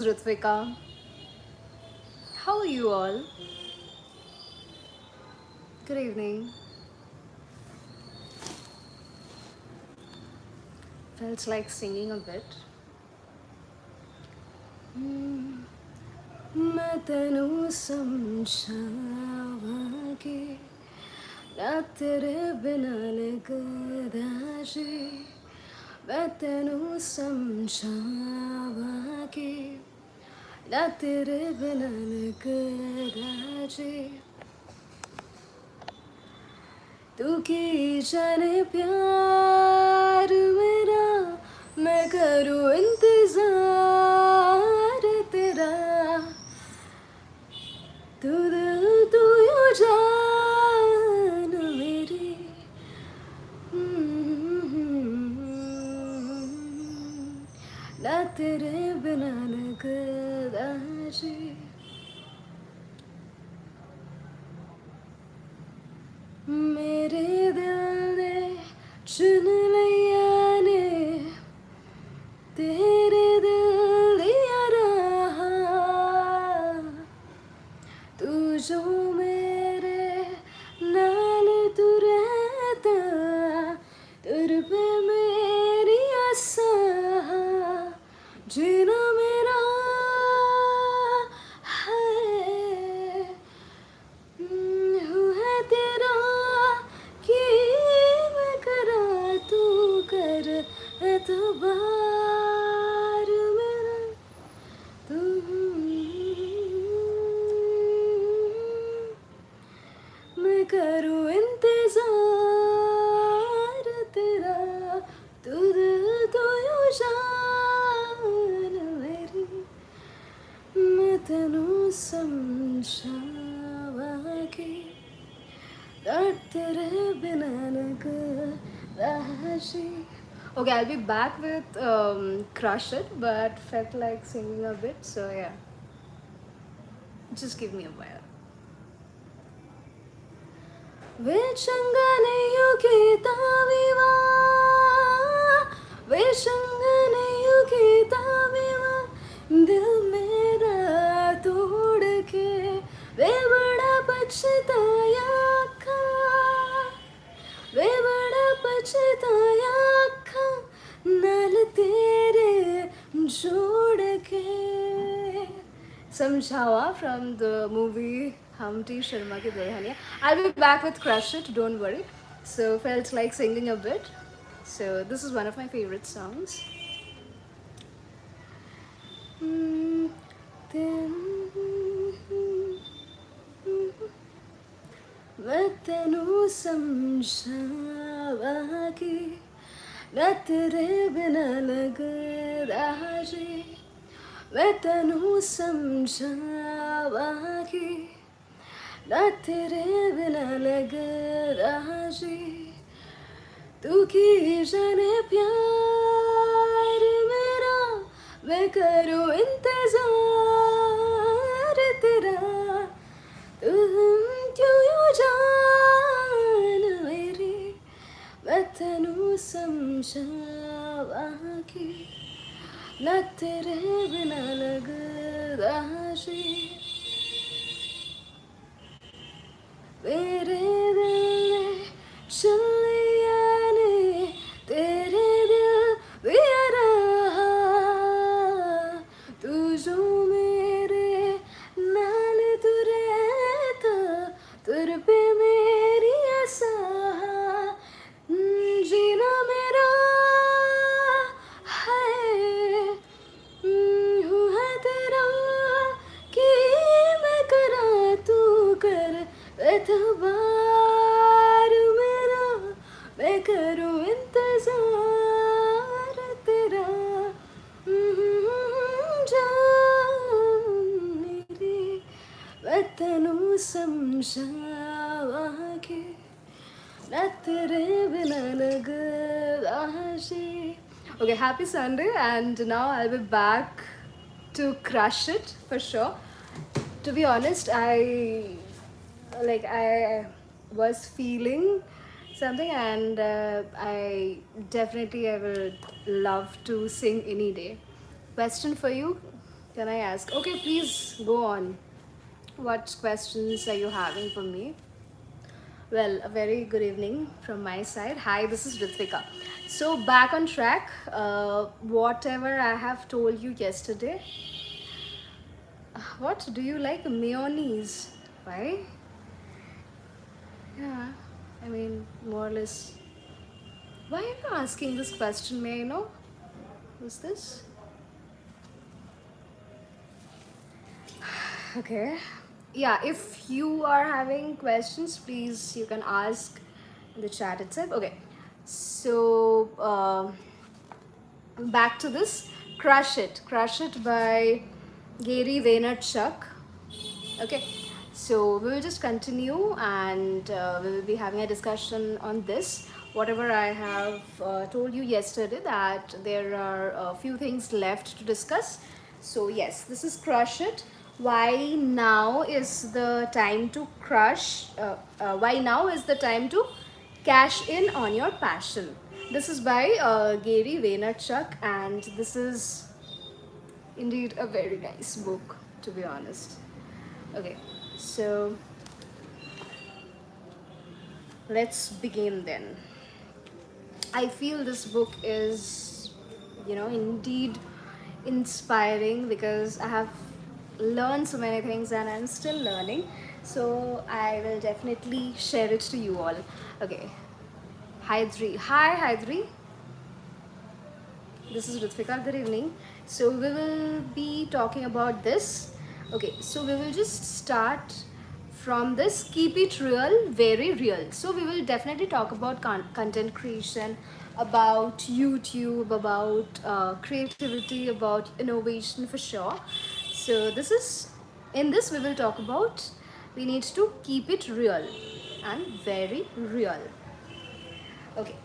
Ritvika. How are you all? Good evening. Felt like singing a bit. मैं तेनू समझावांगी ना तेरे बिना लगदा जी मैं तेनू समझावांगी ना तेरे बिना लगदा जी तू की जाने प्यार मेरा मैं करूँ इंतजार तेरा तू दिल तू यूं जान मेरी ना तेरे बिना लगदा जी मेरे दिल ने चुन लिया ने तेरे दिल दिया रहा तू जो मेरे नाल तू रहता तुर पे मेरी आसा जीना मेरा है है तेरा कि मैं करा तू कर एतबार मेरा तू मैं करूँ इंतजार तेरा तू दिल तो यूं जान मेरी मैं तेनू समझावांगी ना तेरे बिना लगदा जी. Okay, I'll be back with Crush It, but felt like singing a bit, so yeah. Just give me a while. वेशंगने युगीता विवा दिल मेरा तोड़ के वे बड़ा पछताया खा वे बड़ा पछताया खा नाल तेरे जोड़ के समझावा from the movie Humpty Sharma ki Dulhania. I'll be back with Crush It, don't worry. So felt like singing a bit. So this is one of my favorite songs. मैं तेनू समझावांगी ना तेरे बिना लगदा जी मैं तेनू समझावांगी ना तेरे बिना लगदा जी तू की जाने प्यार मेरा मैं करूँ इंतजार तेरा तू क्यों यूं जान मेरी मैं तेनू समझावांगी ना तेरे बिना लगदा जी मेरे दिल ने चुन लिया ने तेरे दिल दिया रहा तू जो मेरे नाल तू रहता तुर पे मेरी आसा जीना मेरा है है तेरा कि मैं करा तू कर एतबार मेरा मैं करूँ इंतजार तेरा जान मेरी मैं तेनू समझावांगी ना तेरे बिना लगदा जी. Okay, happy Sunday, and now I'll be back to Crush It for sure. To be honest, I was feeling something, and I will love to sing any day. Question for you: Can I ask? Okay, please go on. What questions are you having for me? Well, a very good evening from my side. Hi, this is Ritvika. So, back on track, whatever I have told you yesterday, what do you like? Mayonnaise. Why? Yeah, I mean, more or less. Why are you asking this question? May I know? Who's this? Okay. Yeah, if you are having questions, please you can ask in the chat itself. Okay. So, back to this Crush It by Gary Vaynerchuk. Okay, so we will just continue and we will be having a discussion on this. Whatever I have told you yesterday, that there are a few things left to discuss. So yes, this is Crush It. Why now is the time to why now is the time to cash in on your passion. This is by Gary Vaynerchuk, and this is indeed a very nice book, to be honest. Okay, so let's begin then. I feel this book is, indeed inspiring because I have learned so many things and I'm still learning. So I will definitely share it to you all. Okay, Hydri. Hi, Hydri. This is Ritvika. Good evening. So we will be talking about this. Okay, so we will just start from this. Keep it real, very real. So we will definitely talk about content creation, about YouTube, about creativity, about innovation for sure. So this is in this we will talk about we need to keep it real and very real. Okay,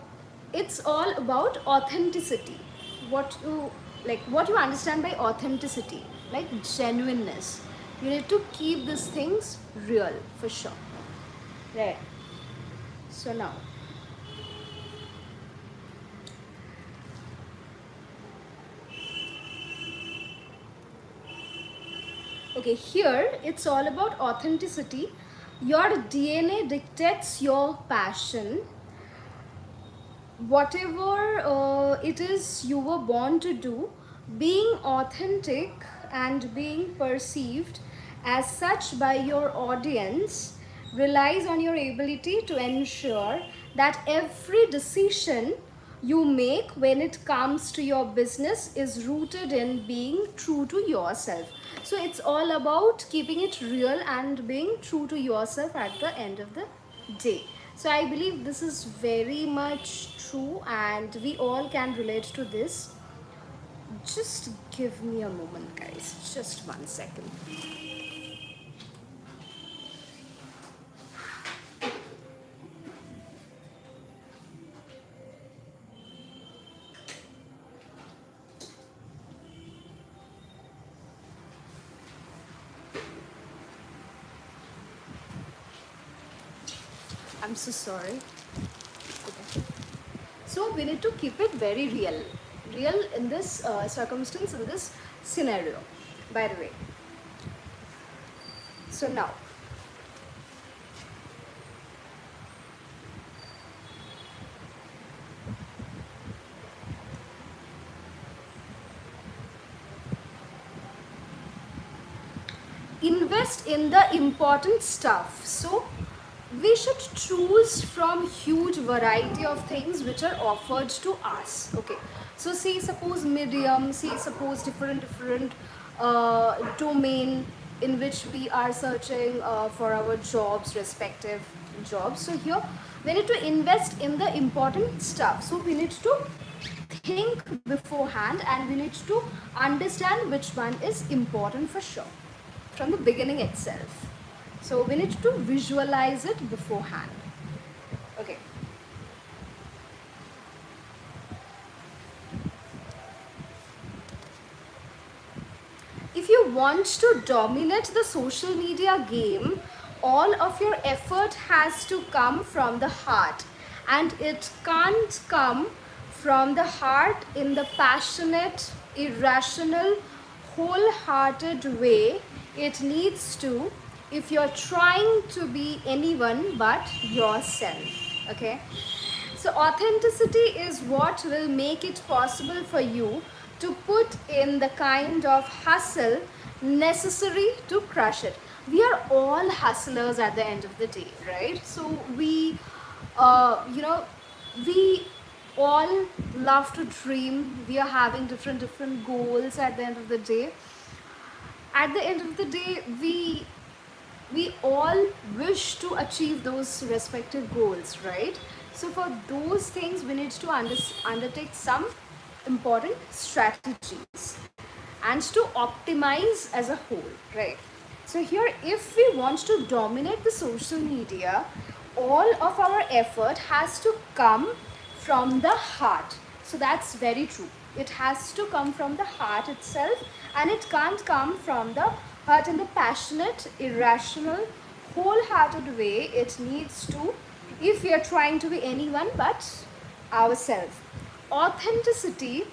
it's all about authenticity. What you understand by authenticity, like genuineness. You need to keep these things real for sure, right? So now, okay, here it's all about authenticity. Your DNA dictates your passion. Whatever it is you were born to do, being authentic and being perceived as such by your audience relies on your ability to ensure that every decision you make when it comes to your business is rooted in being true to yourself. So it's all about keeping it real and being true to yourself at the end of the day. So I believe this is very much true and we all can relate to this. Just give me a moment, guys. Just 1 second. I'm so sorry. Okay. So we need to keep it very real. Real in this circumstance, in this scenario, by the way. So now, invest in the important stuff. So we should choose from huge variety of things which are offered to us. Okay, so say suppose medium, say suppose different domain in which we are searching for our jobs, respective jobs. So here we need to invest in the important stuff. So we need to think beforehand and we need to understand which one is important for sure from the beginning itself. So we need to visualize it beforehand. Okay. If you want to dominate the social media game, all of your effort has to come from the heart, and it can't come from the heart in the passionate, irrational, wholehearted way it needs to, if you're trying to be anyone but yourself. Okay, so authenticity is what will make it possible for you to put in the kind of hustle necessary to crush it. We are all hustlers at the end of the day, right? So we, you know, we all love to dream. We are having different goals at the end of the day. At the end of the day, we all wish to achieve those respective goals, right? So for those things we need to undertake some important strategies and to optimize as a whole, right? So here, if we want to dominate the social media, all of our effort has to come from the heart. So that's very true. It has to come from the heart itself, and it can't come from the heart in the passionate, irrational, wholehearted way. It needs to, if we are trying to be anyone but ourselves. Authenticity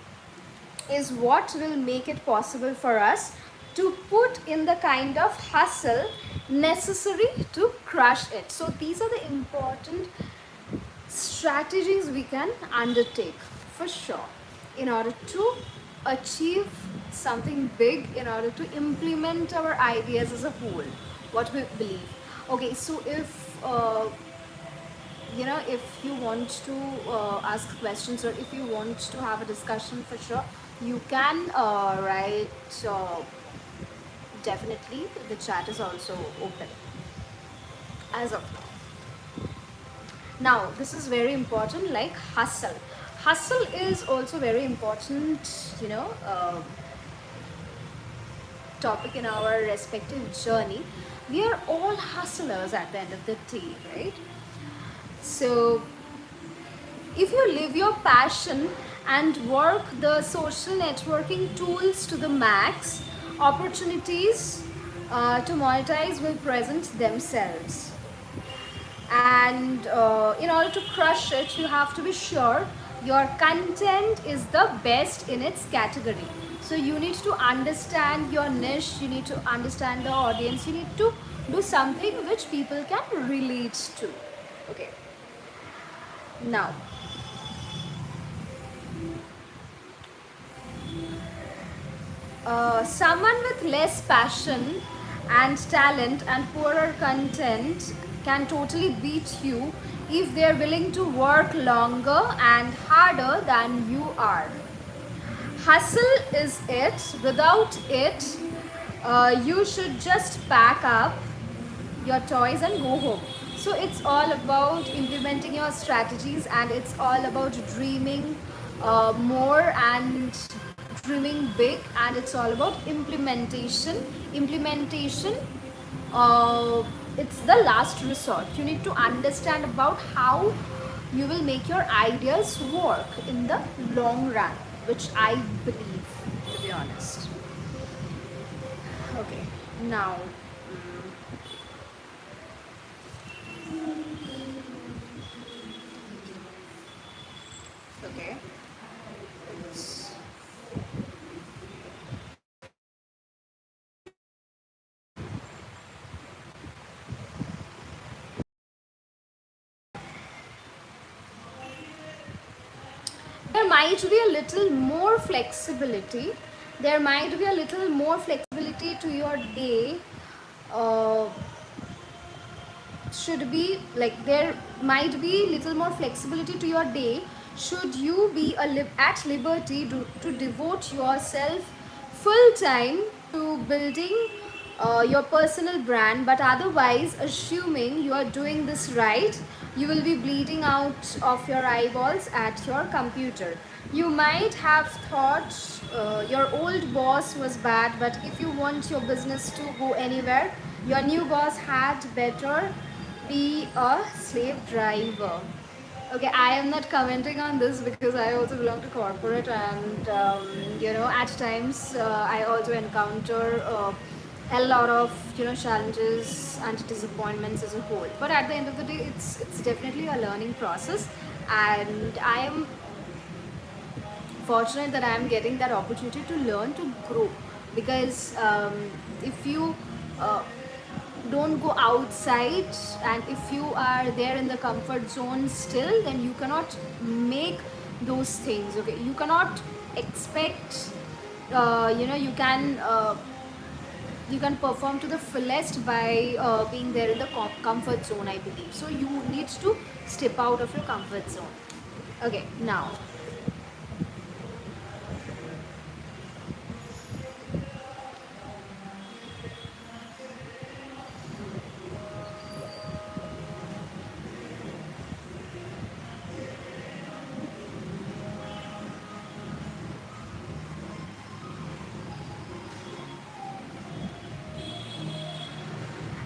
is what will make it possible for us to put in the kind of hustle necessary to crush it. So these are the important strategies we can undertake for sure in order to achieve something big, in order to implement our ideas as a whole, what we believe. Okay, so if you want to ask questions, or if you want to have a discussion, for sure you can write. Definitely the chat is also open as of now. This is very important, like hustle is also very important, topic in our respective journey. We are all hustlers at the end of the day, right? So if you live your passion and work the social networking tools to the max, opportunities to monetize will present themselves. And in order to crush it, you have to be sure your content is the best in its category. So you need to understand your niche, you need to understand the audience, you need to do something which people can relate to. Okay, now someone with less passion and talent and poorer content can totally beat you if they're willing to work longer and harder than you are. Hustle is it. Without it, you should just pack up your toys and go home. So it's all about implementing your strategies, and it's all about dreaming more and dreaming big, and it's all about implementation. It's the last resort. You need to understand about how you will make your ideas work in the long run, which I believe, to be honest. Okay, now okay, there might be a little more flexibility. There might be a little more flexibility to your day. uh, should be like, there might be little more flexibility to your day should you be at liberty to devote yourself full time to building your personal brand. But otherwise, assuming you are doing this right, you will be bleeding out of your eyeballs at your computer. You might have thought your old boss was bad, but if you want your business to go anywhere, your new boss had better be a slave driver. Okay, I am not commenting on this because I also belong to corporate, and at times I also encounter a lot of challenges and disappointments as a whole. But at the end of the day, it's definitely a learning process, and I am fortunate that I am getting that opportunity to learn, to grow. because if you uh, don't go outside, and if you are there in the comfort zone still, then you cannot make those things. Okay, you cannot expect, you can perform to the fullest by being there in the comfort zone, I believe. So you need to step out of your comfort zone. Okay, now,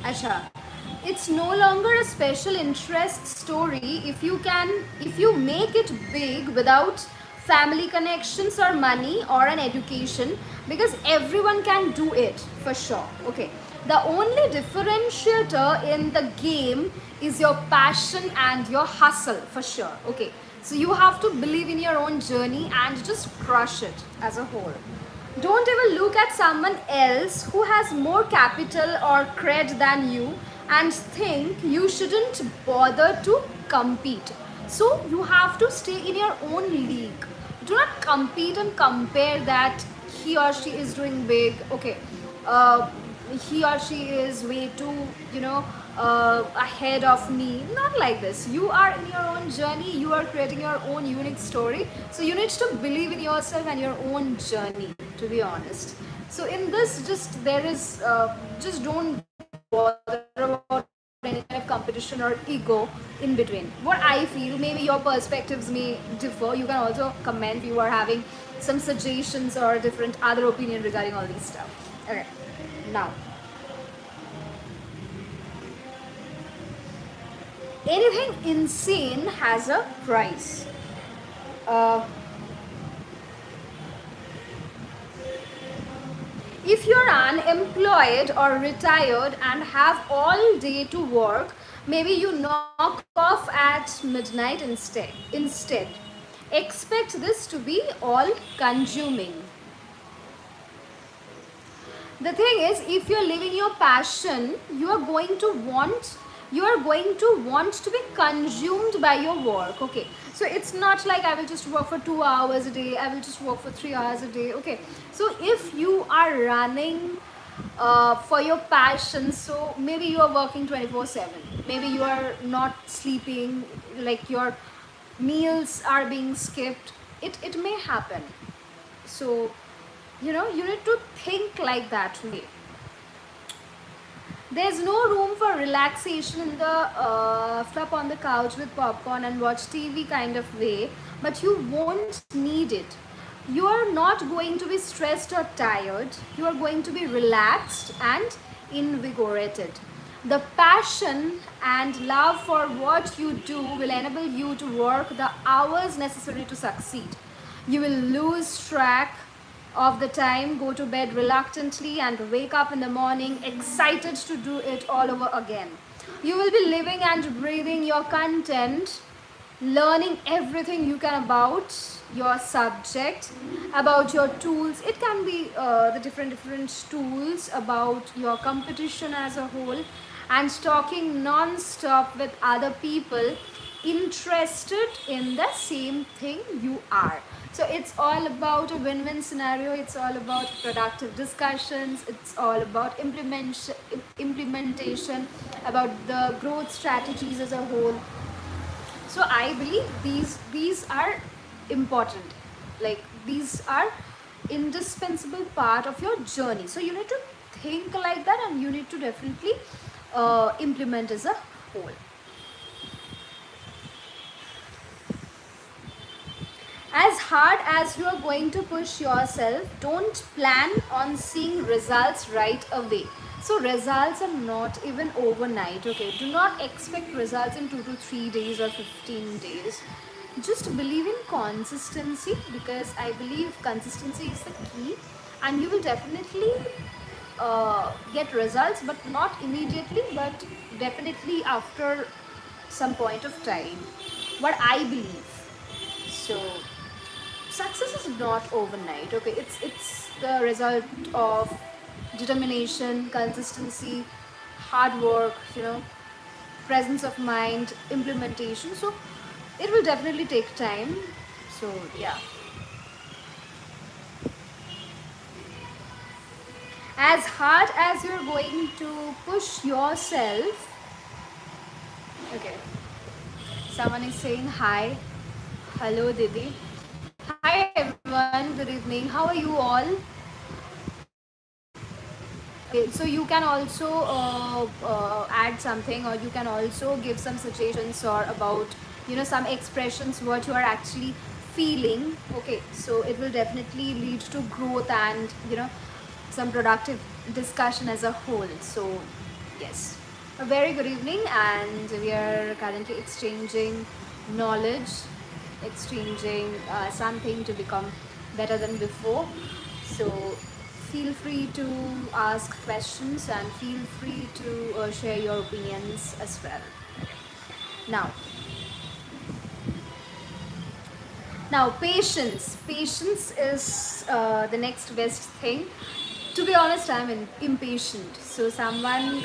Asha, it's no longer a special interest story if you make it big without family connections or money or an education, because everyone can do it for sure. Okay, the only differentiator in the game is your passion and your hustle for sure. Okay, so you have to believe in your own journey and just crush it as a whole. Don't ever look at someone else who has more capital or cred than you and think you shouldn't bother to compete. So you have to stay in your own league. Do not compete and compare that he or she is doing big. Okay, uh, he or she is way too, ahead of me. Not like this. You are in your own journey, you are creating your own unique story, so you need to believe in yourself and your own journey, to be honest. So in this, just there is just don't bother about any kind of competition or ego in between. What I feel, maybe your perspectives may differ. You can also comment if you are having some suggestions or different other opinion regarding all these stuff. Okay, now, anything insane has a price. Uh, if you're unemployed or retired and have all day to work, maybe you knock off at midnight Instead, expect this to be all consuming. The thing is, if you're living your passion, you are going to want to be consumed by your work. Okay, so it's not like I will just work for 2 hours a day, I will just work for 3 hours a day. Okay, so if you are running for your passion, so maybe you are working 24/7, maybe you are not sleeping, like your meals are being skipped. It may happen. So you need to think like that way. There's no room for relaxation in the flop on the couch with popcorn and watch TV kind of way, but you won't need it. You are not going to be stressed or tired, you are going to be relaxed and invigorated. The passion and love for what you do will enable you to work the hours necessary to succeed. You will lose track of the time, go to bed reluctantly, and wake up in the morning excited to do it all over again. You will be living and breathing your content, learning everything you can about your subject, about your tools. It can be the different tools, about your competition as a whole, and talking non-stop with other people interested in the same thing you are. So it's all about a win-win scenario, it's all about productive discussions, it's all about implementation, about the growth strategies as a whole. So I believe these are important, like these are indispensable part of your journey. So you need to think like that, and you need to definitely implement as a whole. As hard as you are going to push yourself, don't plan on seeing results right away. So results are not even overnight. Okay, do not expect results in 2 to 3 days or 15 days. Just believe in consistency, because I believe consistency is the key, and you will definitely get results, but not immediately, but definitely after some point of time, what I believe. So success is not overnight. Okay, it's the result of determination, consistency, hard work, presence of mind, implementation. So it will definitely take time. So yeah, as hard as you're going to push yourself. Okay, someone is saying hi. Hello, Didi. Hi everyone, good evening. How are you all? Okay, so you can also add something, or you can also give some suggestions or about some expressions what you are actually feeling. Okay, so it will definitely lead to growth and some productive discussion as a whole. So yes, a very good evening, and we are currently exchanging knowledge, exchanging something to become better than before. So feel free to ask questions and feel free to share your opinions as well. Now, now, patience is the next best thing. To be honest, I'm impatient. So someone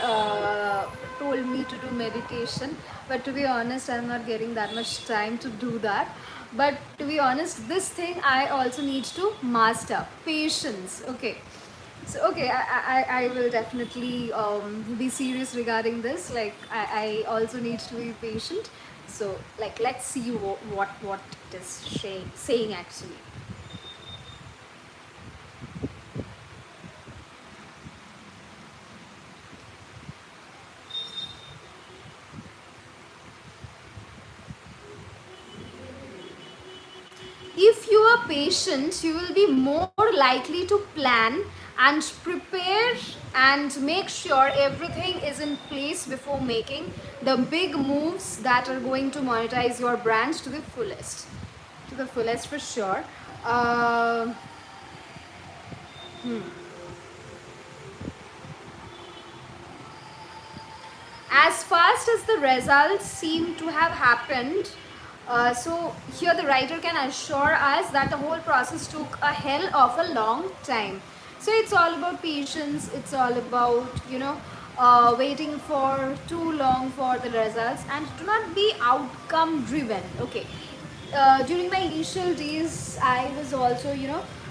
told me to do meditation, but to be honest, I'm not getting that much time to do that. But to be honest, this thing I also need to master patience. Okay, so okay, I will definitely be serious regarding this. Like I also need to be patient. So like let's see what it is saying actually. If you are patient, you will be more likely to plan and prepare and make sure everything is in place before making the big moves that are going to monetize your brand to the fullest. To the fullest for sure. Uh, as fast as the results seem to have happened, so here the writer can assure us that the whole process took a hell of a long time. So it's all about patience, it's all about waiting for too long for the results, and do not be outcome driven. Okay, during my initial days I was also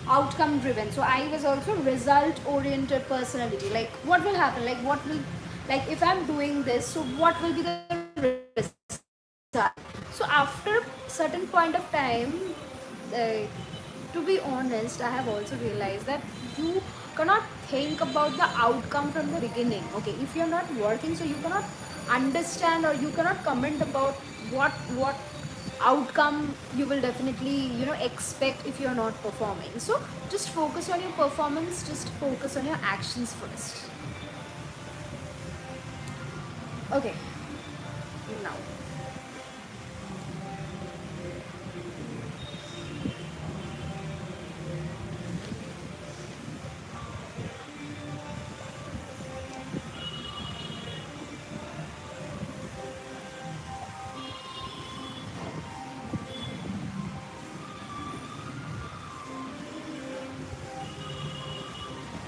outcome driven, so I was also result oriented personality. Like what will happen, like what will, like if I'm doing this, so what will be the result. So after certain point of time, uh, to be honest, I have also realized that you cannot think about the outcome from the beginning. Okay, if you're not working, so you cannot understand or you cannot comment about what outcome you will definitely expect if you're not performing. So just focus on your performance, just focus on your actions first. Okay, now,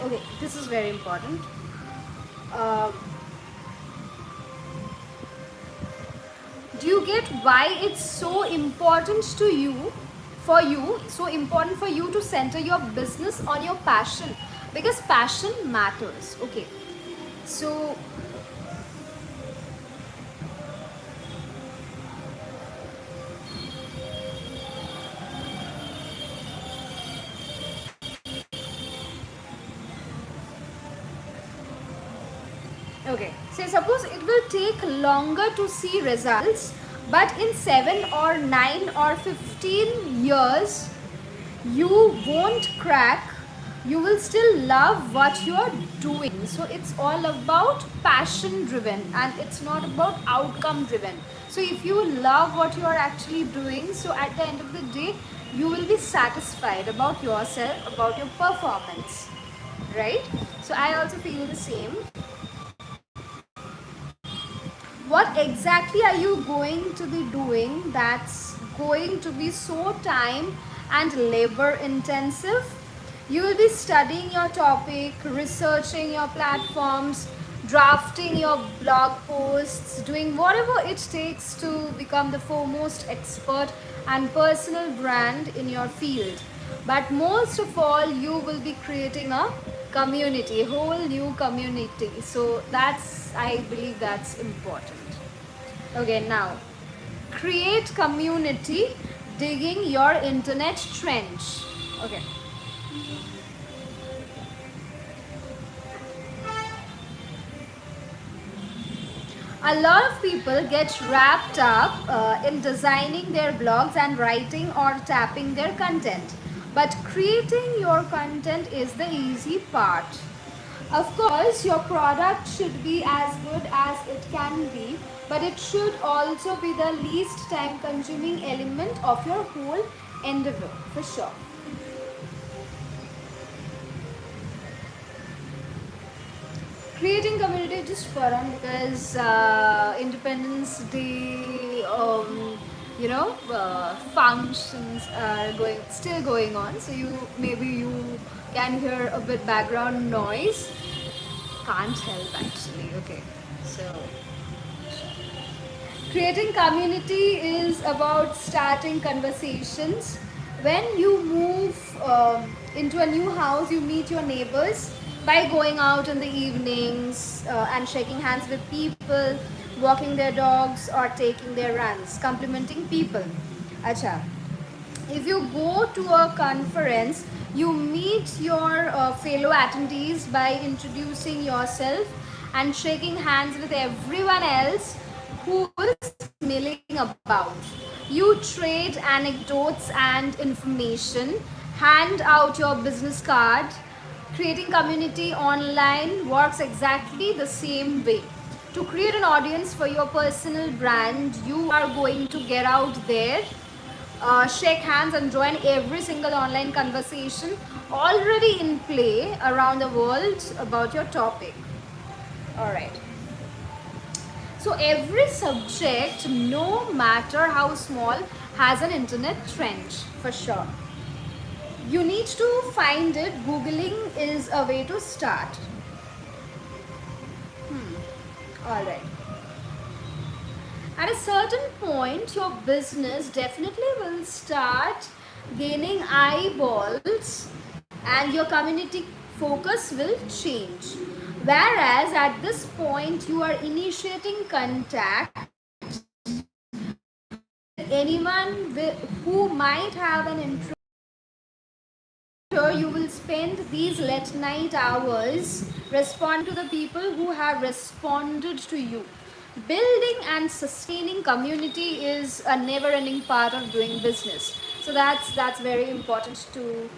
okay, this is very important. uh, do you get why it's so important to you, so important for you to center your business on your passion? Because passion matters. Okay, so okay, say suppose it will take longer to see results, but in 7 or 9 or 15 years you won't crack, you will still love what you're doing. So it's all about passion driven and it's not about outcome driven. So if you love what you are actually doing, so at the end of the day you will be satisfied about yourself, about your performance, right? So I also feel the same. What exactly are you going to be doing that's going to be so time and labor intensive. You will be studying your topic, researching your platforms, drafting your blog posts, doing whatever it takes to become the foremost expert and personal brand in your field. But most of all, you will be creating a community, a whole new community. So I believe that's important. Okay, now create community digging your internet trench. Okay. A lot of people get wrapped up in designing their blogs and writing or tapping their content. But creating your content is the easy part. Of course, your product should be as good as it can be, but it should also be the least time consuming element of your whole endeavor, for sure. Creating community just fun because Independence Day, functions are still going on. So maybe you can hear a bit background noise. Can't help actually. Okay, so creating community is about starting conversations. When you move into a new house, you meet your neighbors by going out in the evenings and shaking hands with people, walking their dogs or taking their runs, complimenting people. Acha. If you go to a conference, you meet your fellow attendees by introducing yourself and shaking hands with everyone else who is milling about. You trade anecdotes and information, hand out your business card. Creating community online works exactly the same way. To create an audience for your personal brand, you are going to get out there, shake hands and join every single online conversation already in play around the world about your topic. Alright. So every subject, no matter how small, has an internet trench for sure. You need to find it. Googling is a way to start. Alright. At a certain point, your business definitely will start gaining eyeballs and your community focus will change. Whereas at this point, you are initiating contact with anyone who might have an interest. You will spend these late night hours respond to the people who have responded to you. Building and sustaining community is a never-ending part of doing business. So that's very important to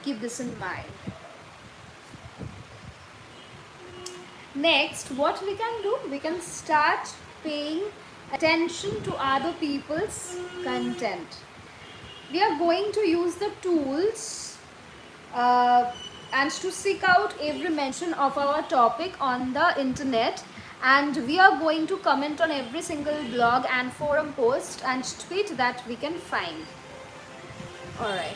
keep this in mind. Next, what we can do, we can start paying attention to other people's content. We are going to use the tools and to seek out every mention of our topic on the internet, and we are going to comment on every single blog and forum post and tweet that we can find. Alright.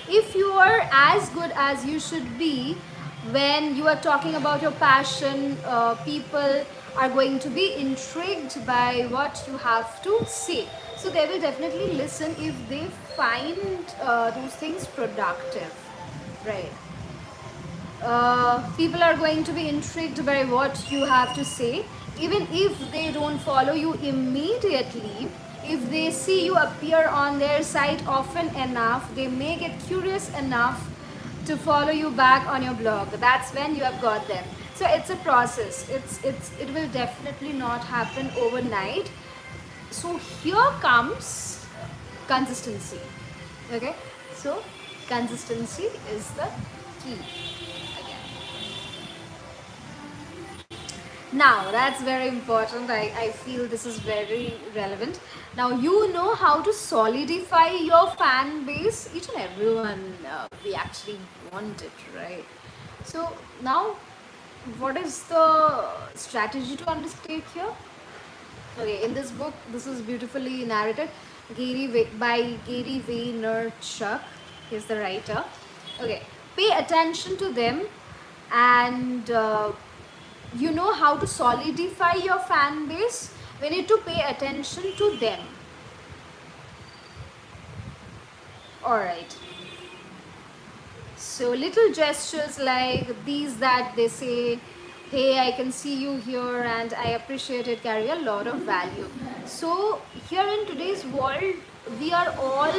If you are as good as you should be when you are talking about your passion, people are going to be intrigued by what you have to say. So they will definitely listen if they find those things productive, right? People are going to be intrigued by what you have to say, even if they don't follow you immediately. If they see you appear on their site often enough, they may get curious enough to follow you back on your blog. That's when you have got them. So it's a process. It will definitely not happen overnight. So here comes consistency. Okay, so consistency is the key. Now that's very important. I feel this is very relevant. Now you know how to solidify your fan base. Each and everyone, we actually want it, right? So now what is the strategy to undertake here? Okay, in this book, this is beautifully narrated by Gary Vaynerchuk. He's the writer. Okay, pay attention to them, and you know how to solidify your fan base. We need to pay attention to them. All right. So little gestures like these that they say, hey, I can see you here and I appreciate it, carry a lot of value. So here in today's world, we are all,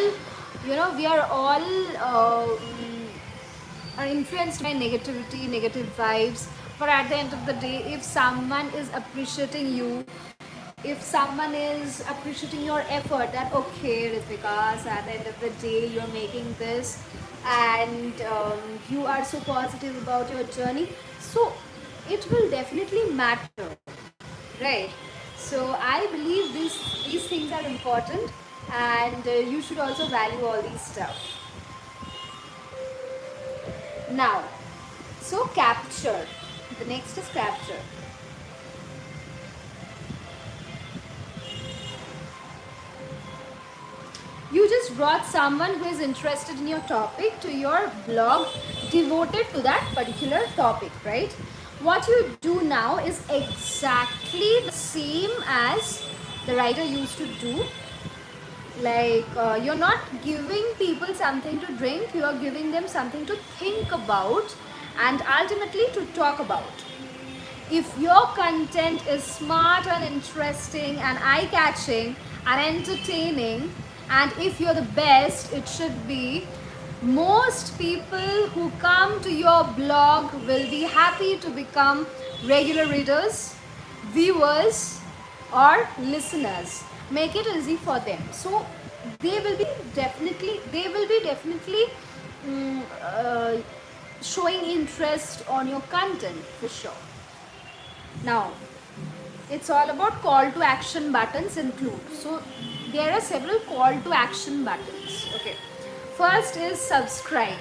are influenced by negativity, negative vibes. But at the end of the day, if someone is appreciating you, if someone is appreciating your effort, that okay Ritvika, so at the end of the day you're making this, and you are so positive about your journey, so it will definitely matter, right? So I believe these things are important, and you should also value all these stuff. Now, so capture, the next is capture. You just brought someone who is interested in your topic to your blog devoted to that particular topic, right? What you do now is exactly the same as the writer used to do. Like you're not giving people something to drink, you are giving them something to think about and ultimately to talk about. If your content is smart and interesting and eye-catching and entertaining, and if you're the best, it should be, most people who come to your blog will be happy to become regular readers, viewers, or listeners. Make it easy for them. So they will be definitely showing interest on your content for sure. Now, it's all about call to action buttons include. So there are several call to action buttons. Okay. First is subscribe.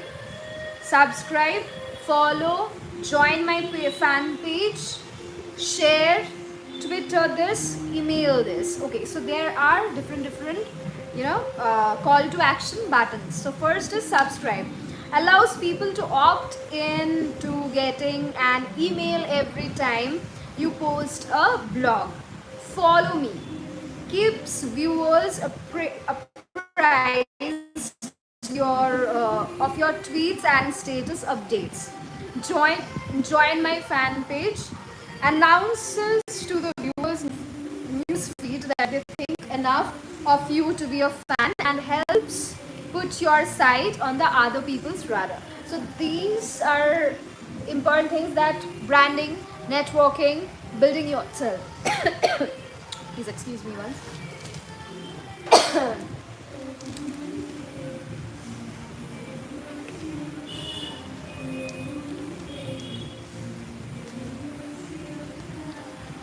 Subscribe, follow, join my fan page, share, Twitter this, email this. Okay, so there are different call to action buttons. So first is subscribe. Allows people to opt in to getting an email every time you post a blog. Follow me. Keeps viewers apprised of your tweets and status updates. Join my fan page. Announces to the viewers newsfeed that they think enough of you to be a fan and helps put your site on the other people's radar. So these are important things that branding, networking, building yourself. Please excuse me once.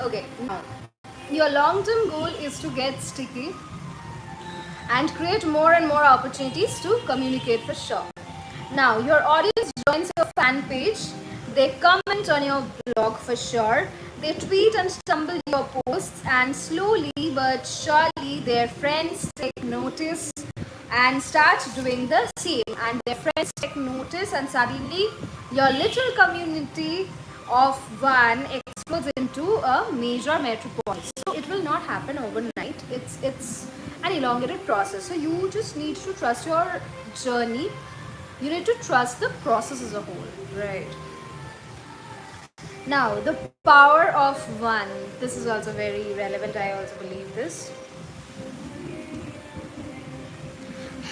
Okay, now your long-term goal is to get sticky and create more and more opportunities to communicate for sure. Now your audience joins your fan page, they comment on your blog for sure, they tweet and stumble your posts, and slowly but surely their friends take notice and start doing the same, and their friends take notice, and suddenly your little community of one explodes into a major metropolis. So it will not happen overnight. It's an elongated process. So you just need to trust your journey. You need to trust the process as a whole, right? Now, the power of one. This is also very relevant. I also believe this.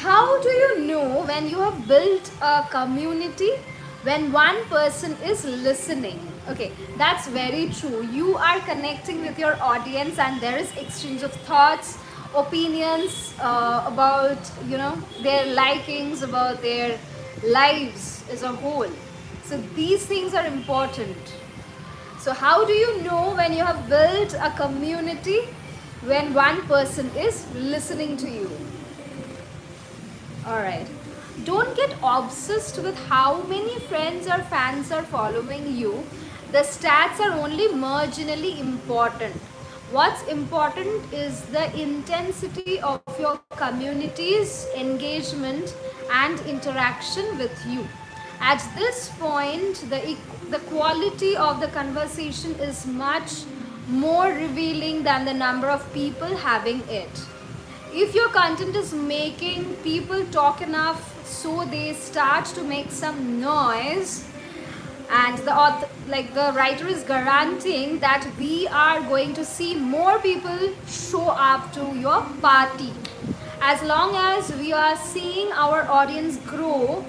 How do you know when you have built a community? When one person is listening. Okay, that's very true. You are connecting with your audience and there is exchange of thoughts, opinions about their likings, about their lives as a whole. So these things are important. So how do you know when you have built a community? When one person is listening to you. Alright. Don't get obsessed with how many friends or fans are following you. The stats are only marginally important. What's important is the intensity of your community's engagement and interaction with you. At this point, the quality of the conversation is much more revealing than the number of people having it. If your content is making people talk enough so they start to make some noise, and the author, like the writer is guaranteeing that we are going to see more people show up to your party. As long as we are seeing our audience grow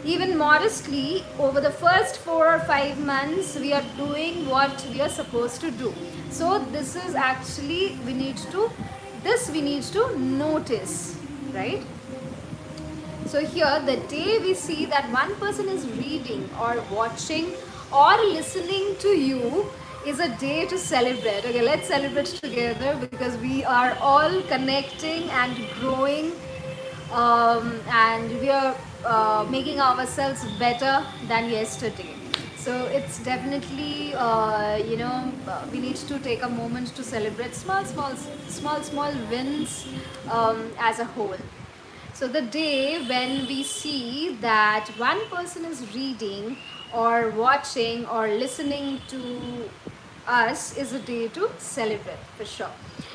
even modestly over the first 4 or 5 months, we are doing what we are supposed to do. So this is actually, we need to notice, right? So here, the day we see that one person is reading or watching or listening to you is a day to celebrate. Okay, let's celebrate together because we are all connecting and growing, and we are making ourselves better than yesterday. So it's definitely, we need to take a moment to celebrate small wins as a whole. So the day when we see that one person is reading or watching or listening to us is a day to celebrate for sure.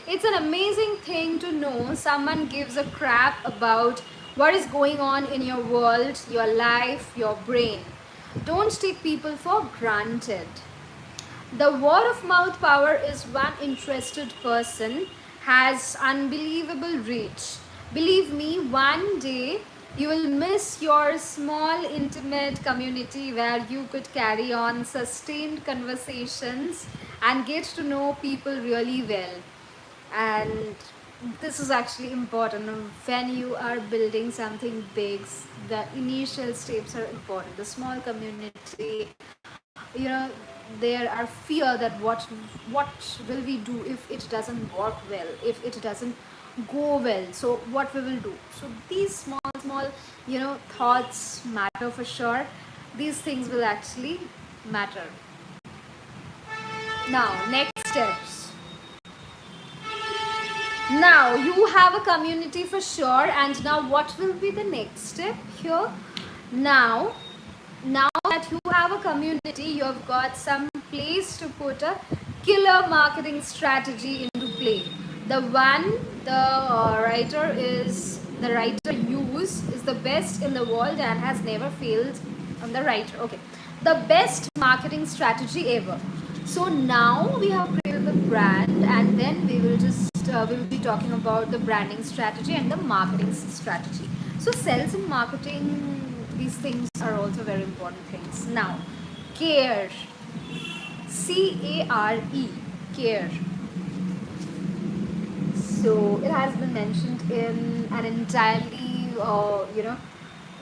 It's an amazing thing to know someone gives a crap about what is going on in your world, your life, your brain. Don't take people for granted. The word of mouth power is one interested person has unbelievable reach. Believe me, one day you will miss your small intimate community where you could carry on sustained conversations and get to know people really well. And this is actually important when you are building something big. The initial steps are important. The small community, you know, there are fear that what will we do if it doesn't work well, if it doesn't go well, so what we will do. So these small thoughts matter for sure. These things will actually matter. Now, next steps. Now you have a community for sure, and now what will be the next step here? Now that you have a community, you have got some place to put a killer marketing strategy into play. The one the writer use is the best in the world and has never failed on the writer. Okay, the best marketing strategy ever. So now we have created the brand, and then we will be talking about the branding strategy and the marketing strategy. So sales and marketing, these things are also very important things. Now, care, care, care. So it has been mentioned in an entirely,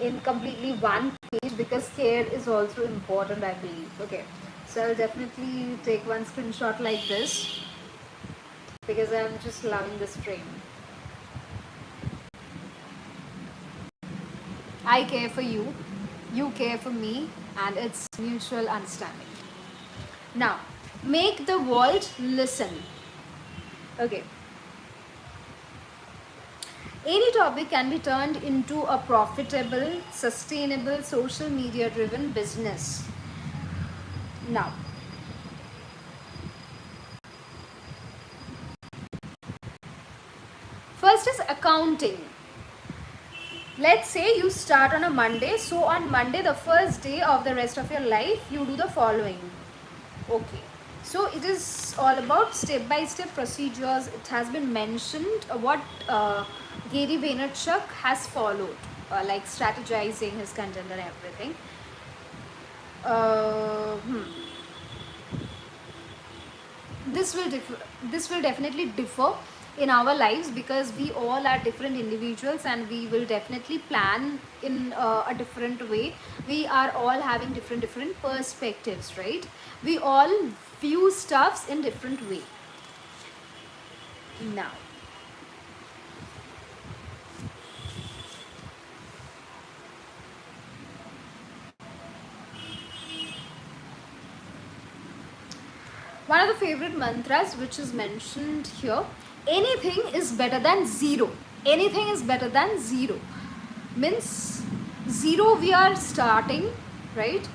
in completely one page, because care is also important, I believe. Okay, so I'll definitely take one screenshot like this because I'm just loving this frame. I care for you, you care for me, and it's mutual understanding. Now, make the world listen. Okay. Any topic can be turned into a profitable, sustainable, social media driven business. Now, first is accounting. Let's say you start on a Monday, so on Monday, the first day of the rest of your life, you do the following. Okay, so it is all about step by step procedures. It has been mentioned what Gary Vaynerchuk has followed, like strategizing his content and everything. uh, hmm. This will definitely differ in our lives because we all are different individuals, and we will definitely plan in a different way. We are all having different perspectives, right? We all view stuffs in different way. Now, One of the favorite mantras which is mentioned here, anything is better than zero. Anything is better than zero. Means zero we are starting, right?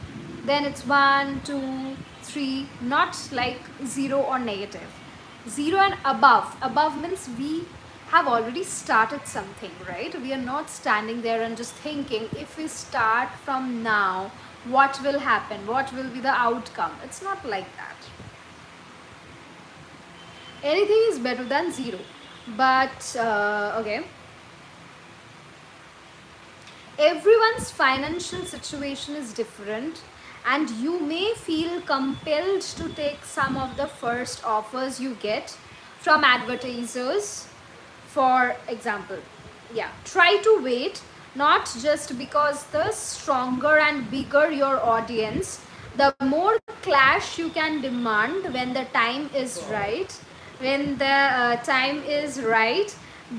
Then it's 1, 2, 3, not like zero or negative. Zero and above. Above means we have already started something, right? We are not standing there and just thinking if we start from now, what will happen? What will be the outcome? It's not like that. Anything is better than zero. But okay, everyone's financial situation is different, and you may feel compelled to take some of the first offers you get from advertisers. For example, yeah, try to wait, not just because the stronger and bigger your audience, the more clash you can demand when the time is right, when the time is right,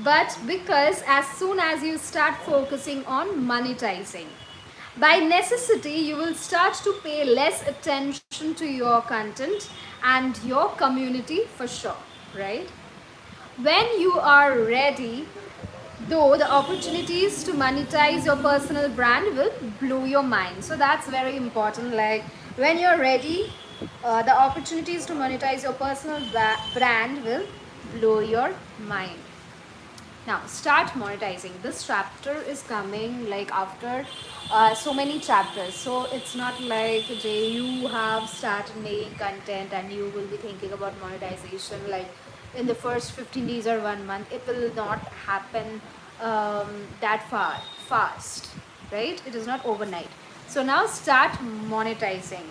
but because as soon as you start focusing on monetizing, by necessity you will start to pay less attention to your content and your community for sure, right? When you are ready, though, the opportunities to monetize your personal brand will blow your mind. So that's very important. Like when you're ready, the opportunities to monetize your personal brand will blow your mind. Now start monetizing. This chapter is coming like after so many chapters, so it's not like Jay, you have started making content and you will be thinking about monetization like in the first 15 days or 1 month. It will not happen that fast, right? It is not overnight. So now start monetizing.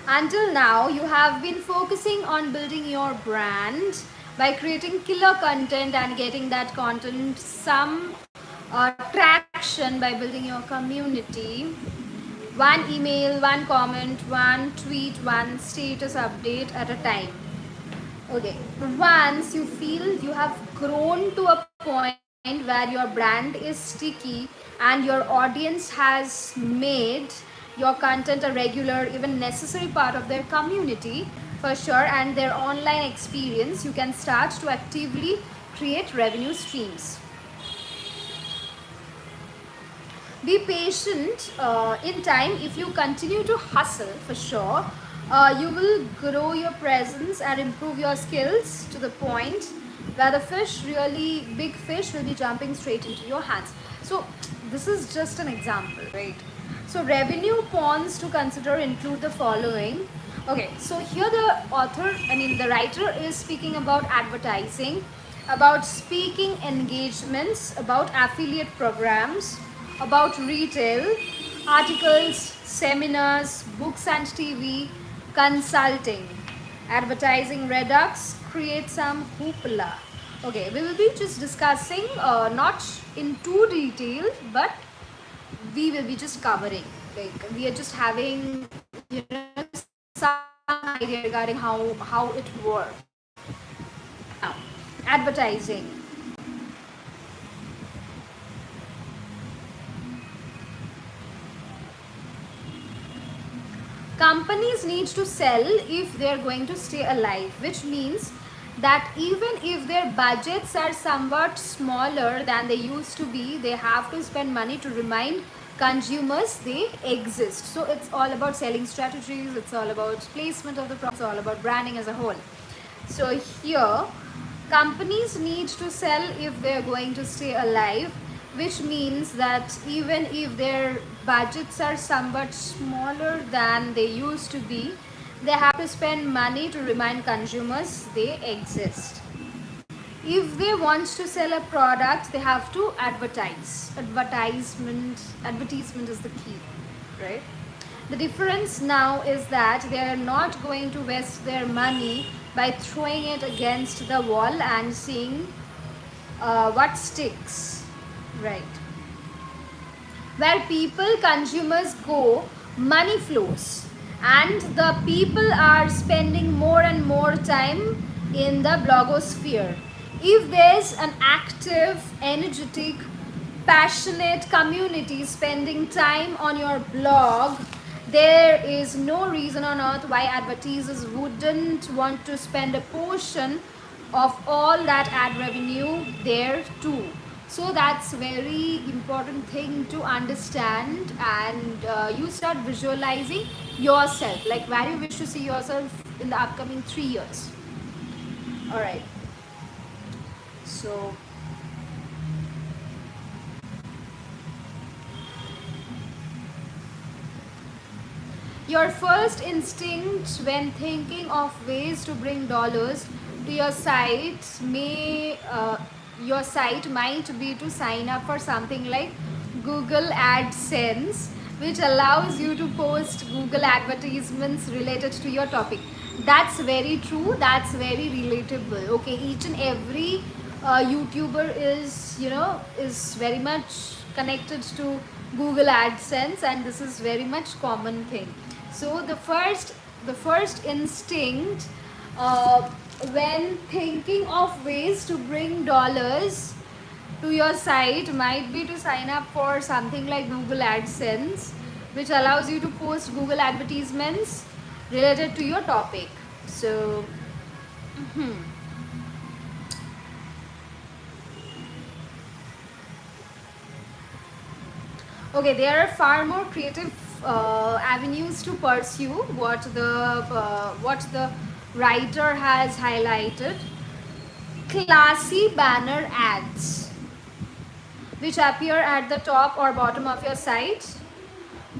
Until now, you have been focusing on building your brand by creating killer content and getting that content some traction by building your community. One email, one comment, one tweet, one status update at a time. Okay, once you feel you have grown to a point where your brand is sticky and your audience has made your content a regular, even necessary part of their community for sure, and their online experience, you can start to actively create revenue streams. Be patient. In time, if you continue to hustle for sure, you will grow your presence and improve your skills to the point where the fish, really big fish, will be jumping straight into your hands. So this is just an example, right? So revenue pawns to consider include the following. Okay, so here the writer is speaking about advertising, about speaking engagements, about affiliate programs, about retail, articles, seminars, books and TV, consulting, advertising redux, create some hoopla. Okay, we will be just discussing not in too detail, but we will be just covering. Like we are just having, you know, some idea regarding how it works. Now, advertising. Companies need to sell if they're going to stay alive, which means that even if their budgets are somewhat smaller than they used to be, they have to spend money to remind consumers they exist. So it's all about selling strategies, it's all about placement of the products, it's all about branding as a whole. So here, companies need to sell if they're going to stay alive, which means that even if their budgets are somewhat smaller than they used to be, they have to spend money to remind consumers they exist. If they want to sell a product, they have to advertise. Advertisement is the key, right? The difference now is that they are not going to waste their money by throwing it against the wall and seeing what sticks, right? Where people, consumers go, money flows, and the people are spending more and more time in the blogosphere. If there's an active, energetic, passionate community spending time on your blog, There is no reason on earth why advertisers wouldn't want to spend a portion of all that ad revenue there too. So that's very important thing to understand, and you start visualizing yourself, like where you wish to see yourself in the upcoming 3 years. All right. So your first instinct when thinking of ways to bring dollars to your site your site might be to sign up for something like Google AdSense, which allows you to post Google advertisements related to your topic. That's very true. That's very relatable. Okay, each and every YouTuber is very much connected to Google AdSense, and this is very much common thing. So the first instinct when thinking of ways to bring dollars to your site might be to sign up for something like Google AdSense, which allows you to post Google advertisements related to your topic. So okay, there are far more creative avenues to pursue. What the writer has highlighted: classy banner ads, which appear at the top or bottom of your site.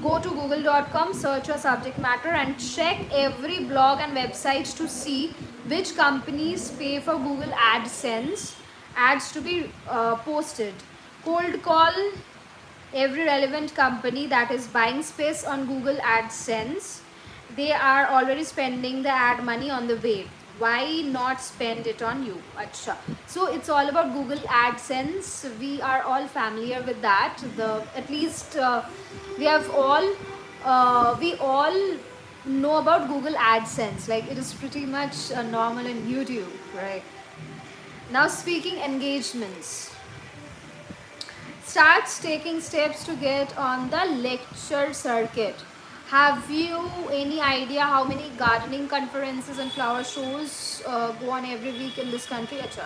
Go to google.com, search your subject matter, and check every blog and website to see which companies pay for Google AdSense ads to be posted. Cold call every relevant company that is buying space on Google AdSense. They are already spending the ad money on the way. Why not spend it on you? Acha. So it's all about Google AdSense. We are all familiar with that. At least we all know about Google AdSense. Like, it is pretty much normal in YouTube, right? Now, speaking engagements. Start taking steps to get on the lecture circuit. Have you any idea how many gardening conferences and flower shows go on every week in this country? Acha.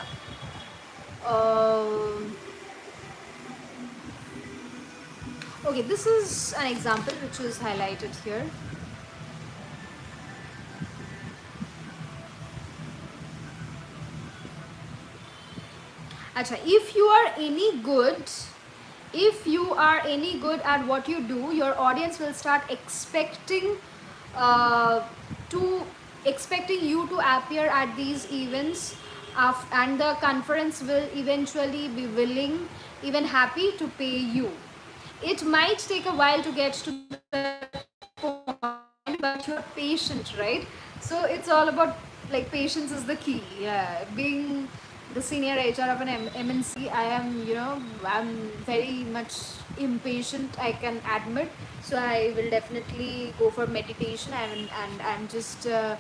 Okay, this is an example which is highlighted here. Acha, if you are any good at what you do, your audience will start to expecting you to appear at these events, and the conference will eventually be willing, even happy to pay you. It might take a while to get to that point, but you're patient, right? So it's all about, like, patience is the key. Yeah, being the senior HR of an MNC, I'm very much impatient, I can admit. So I will definitely go for meditation, and I'm just, I'm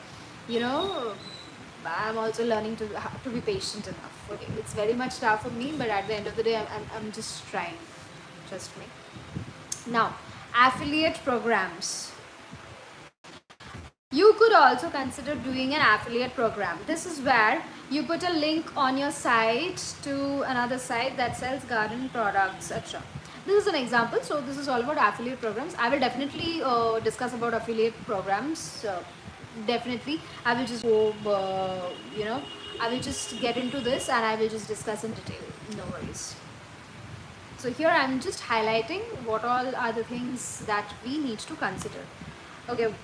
also learning to be patient enough. Okay, it's very much tough for me, but at the end of the day, I'm just trying. Trust me. Now, affiliate programs. You could also consider doing an affiliate program. This is where you put a link on your site to another site that sells garden products, etc. This is an example. So this is all about affiliate programs. I will definitely discuss about affiliate programs. Definitely, I will just go, I will just get into this, and I will just discuss in detail. No worries. So here I'm just highlighting what all are the things that we need to consider. Okay.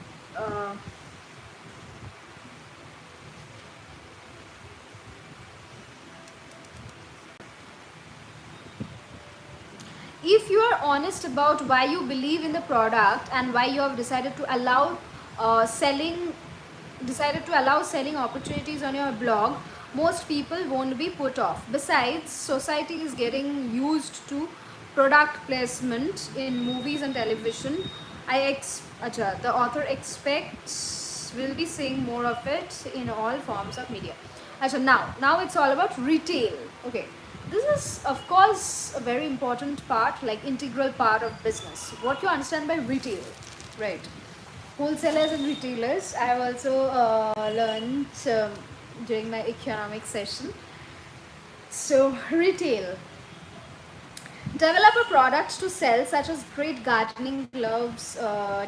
If you are honest about why you believe in the product and why you have decided to allow selling opportunities on your blog, most people won't be put off. Besides, society is getting used to product placement in movies and television. The author expects will be seeing more of it in all forms of media. Now it's all about retail. Okay, this is of course a very important part, like integral part of business. What you understand by retail, right? Wholesalers and retailers, I have also learned during my economic session. So, retail. Develop a product to sell, such as great gardening gloves,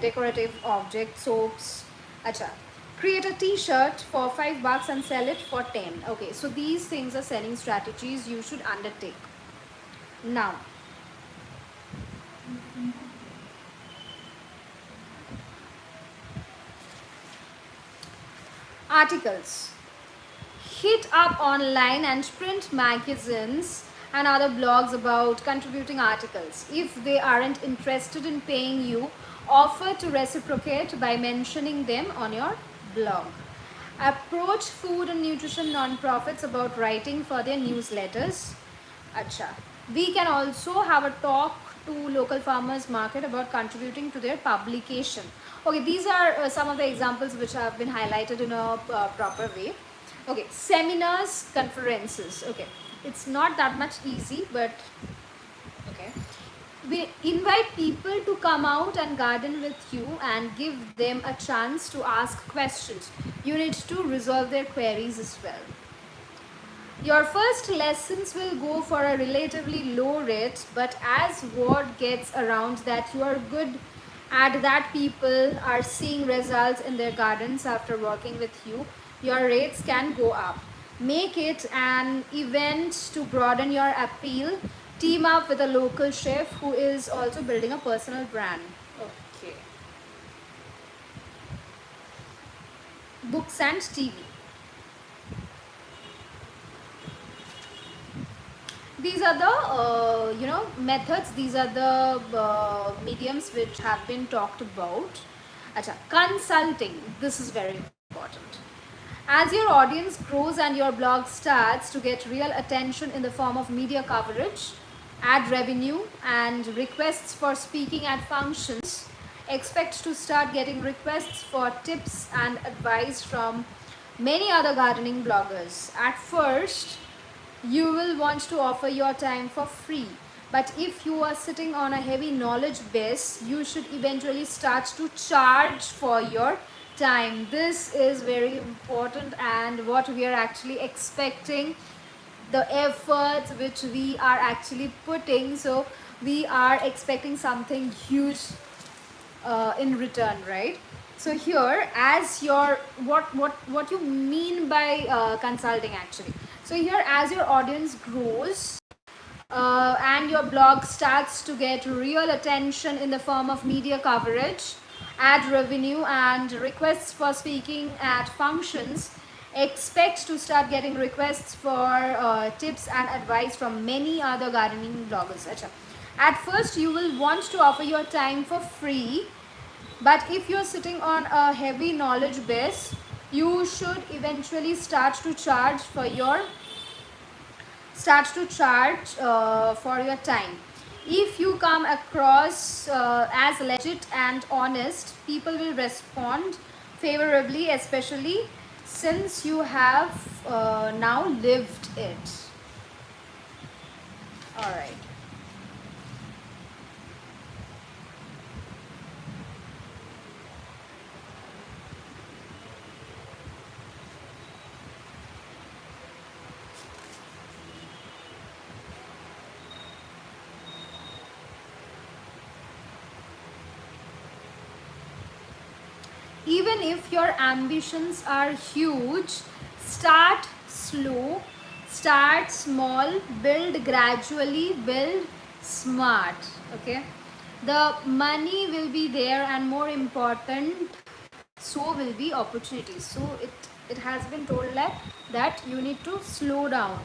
decorative objects, soaps. Acha. Create a t-shirt for $5 and sell it for 10. Okay, so these things are selling strategies you should undertake. Now, articles. Hit up online and print magazines and other blogs about contributing articles. If they aren't interested in paying you, offer to reciprocate by mentioning them on your blog. Approach food and nutrition non-profits about writing for their newsletters. Acha. We can also have a talk to local farmers market about contributing to their publication. Okay, these are some of the examples which have been highlighted in a proper way. Okay, seminars, conferences. Okay, it's not that much easy, but okay. We invite people to come out and garden with you and give them a chance to ask questions. You need to resolve their queries as well. Your first lessons will go for a relatively low rate, but as word gets around that you are good at that, people are seeing results in their gardens after working with you, your rates can go up. Make it an event to broaden your appeal. Team up with a local chef who is also building a personal brand. Okay. Books and TV. These are the methods, these are the mediums which have been talked about. Acha, consulting, this is very important. As your audience grows and your blog starts to get real attention in the form of media coverage, ad revenue and requests for speaking at functions, expect to start getting requests for tips and advice from many other gardening bloggers. At first, you will want to offer your time for free, but if you are sitting on a heavy knowledge base, you should eventually start to charge for your time. This is very important, and what we are actually expecting, the efforts which we are actually putting, so we are expecting something huge in return, right? So here, as your what you mean by consulting actually. So here, as your audience grows and your blog starts to get real attention in the form of media coverage, ad revenue and requests for speaking at functions, expect to start getting requests for tips and advice from many other gardening bloggers. Achha. At first, you will want to offer your time for free, but if you're sitting on a heavy knowledge base, you should eventually start to charge for your time. If you come across as legit and honest, people will respond favorably, especially since you have now lived it. All right. Even if your ambitions are huge, start slow, start small, build gradually, build smart. Okay, the money will be there, and more important, so will be opportunities. So it has been told that you need to slow down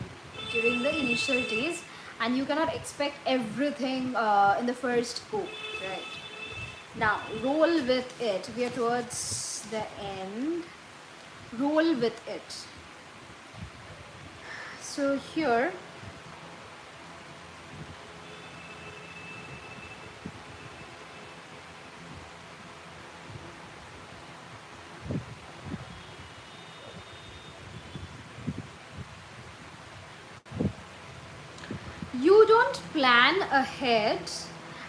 during the initial days, and you cannot expect everything in the first go, right? Now, roll with it. We are towards the end. Roll with it. So here, you don't plan ahead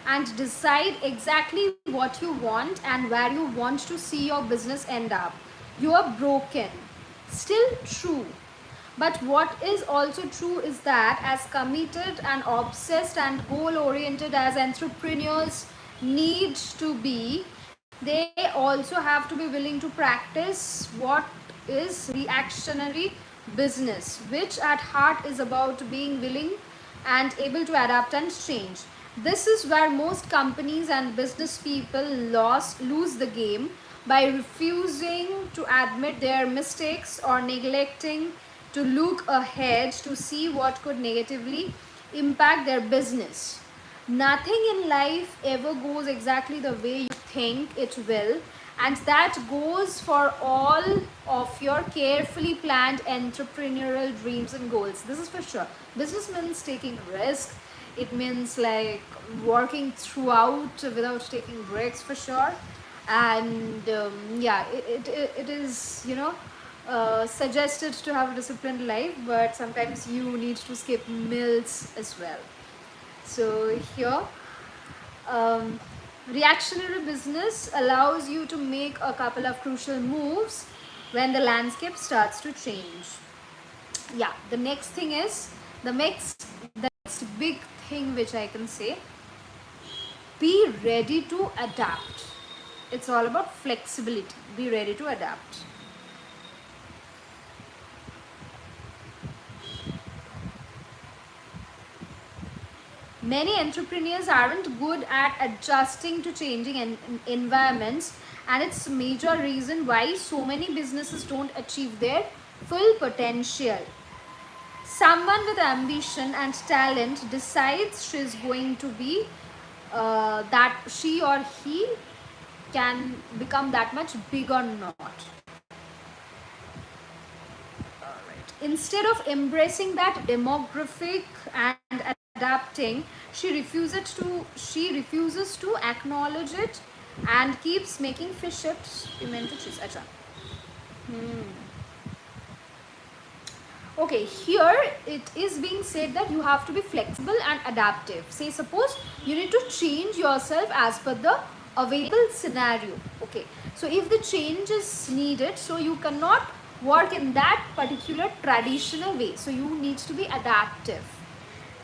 and decide exactly what you want and where you want to see your business end up. You are broken. Still true. But what is also true is that as committed and obsessed and goal oriented as entrepreneurs need to be, they also have to be willing to practice what is reactionary business, which at heart is about being willing and able to adapt and change. This is where most companies and business people lose the game by refusing to admit their mistakes or neglecting to look ahead to see what could negatively impact their business. Nothing in life ever goes exactly the way you think it will, and that goes for all of your carefully planned entrepreneurial dreams and goals. This is for sure. Business means taking risk. It means like working throughout without taking breaks for sure. And yeah, it is, suggested to have a disciplined life, but sometimes you need to skip meals as well. So here, um, reactionary business allows you to make a couple of crucial moves when the landscape starts to change. Yeah, the next thing is the next big thing which I can say: be ready to adapt. It's all about flexibility. Be ready to adapt. Many entrepreneurs aren't good at adjusting to changing environments, and it's a major reason why so many businesses don't achieve their full potential. Someone with ambition and talent decides she's going to be that she or he can become that much big or not. Instead of embracing that demographic and adapting, she refuses to acknowledge it and keeps making fish chips. Acha. Okay, here it is being said that you have to be flexible and adaptive. Say suppose you need to change yourself as per the available scenario. Okay, so if the change is needed, so you cannot work in that particular traditional way, so you need to be adaptive,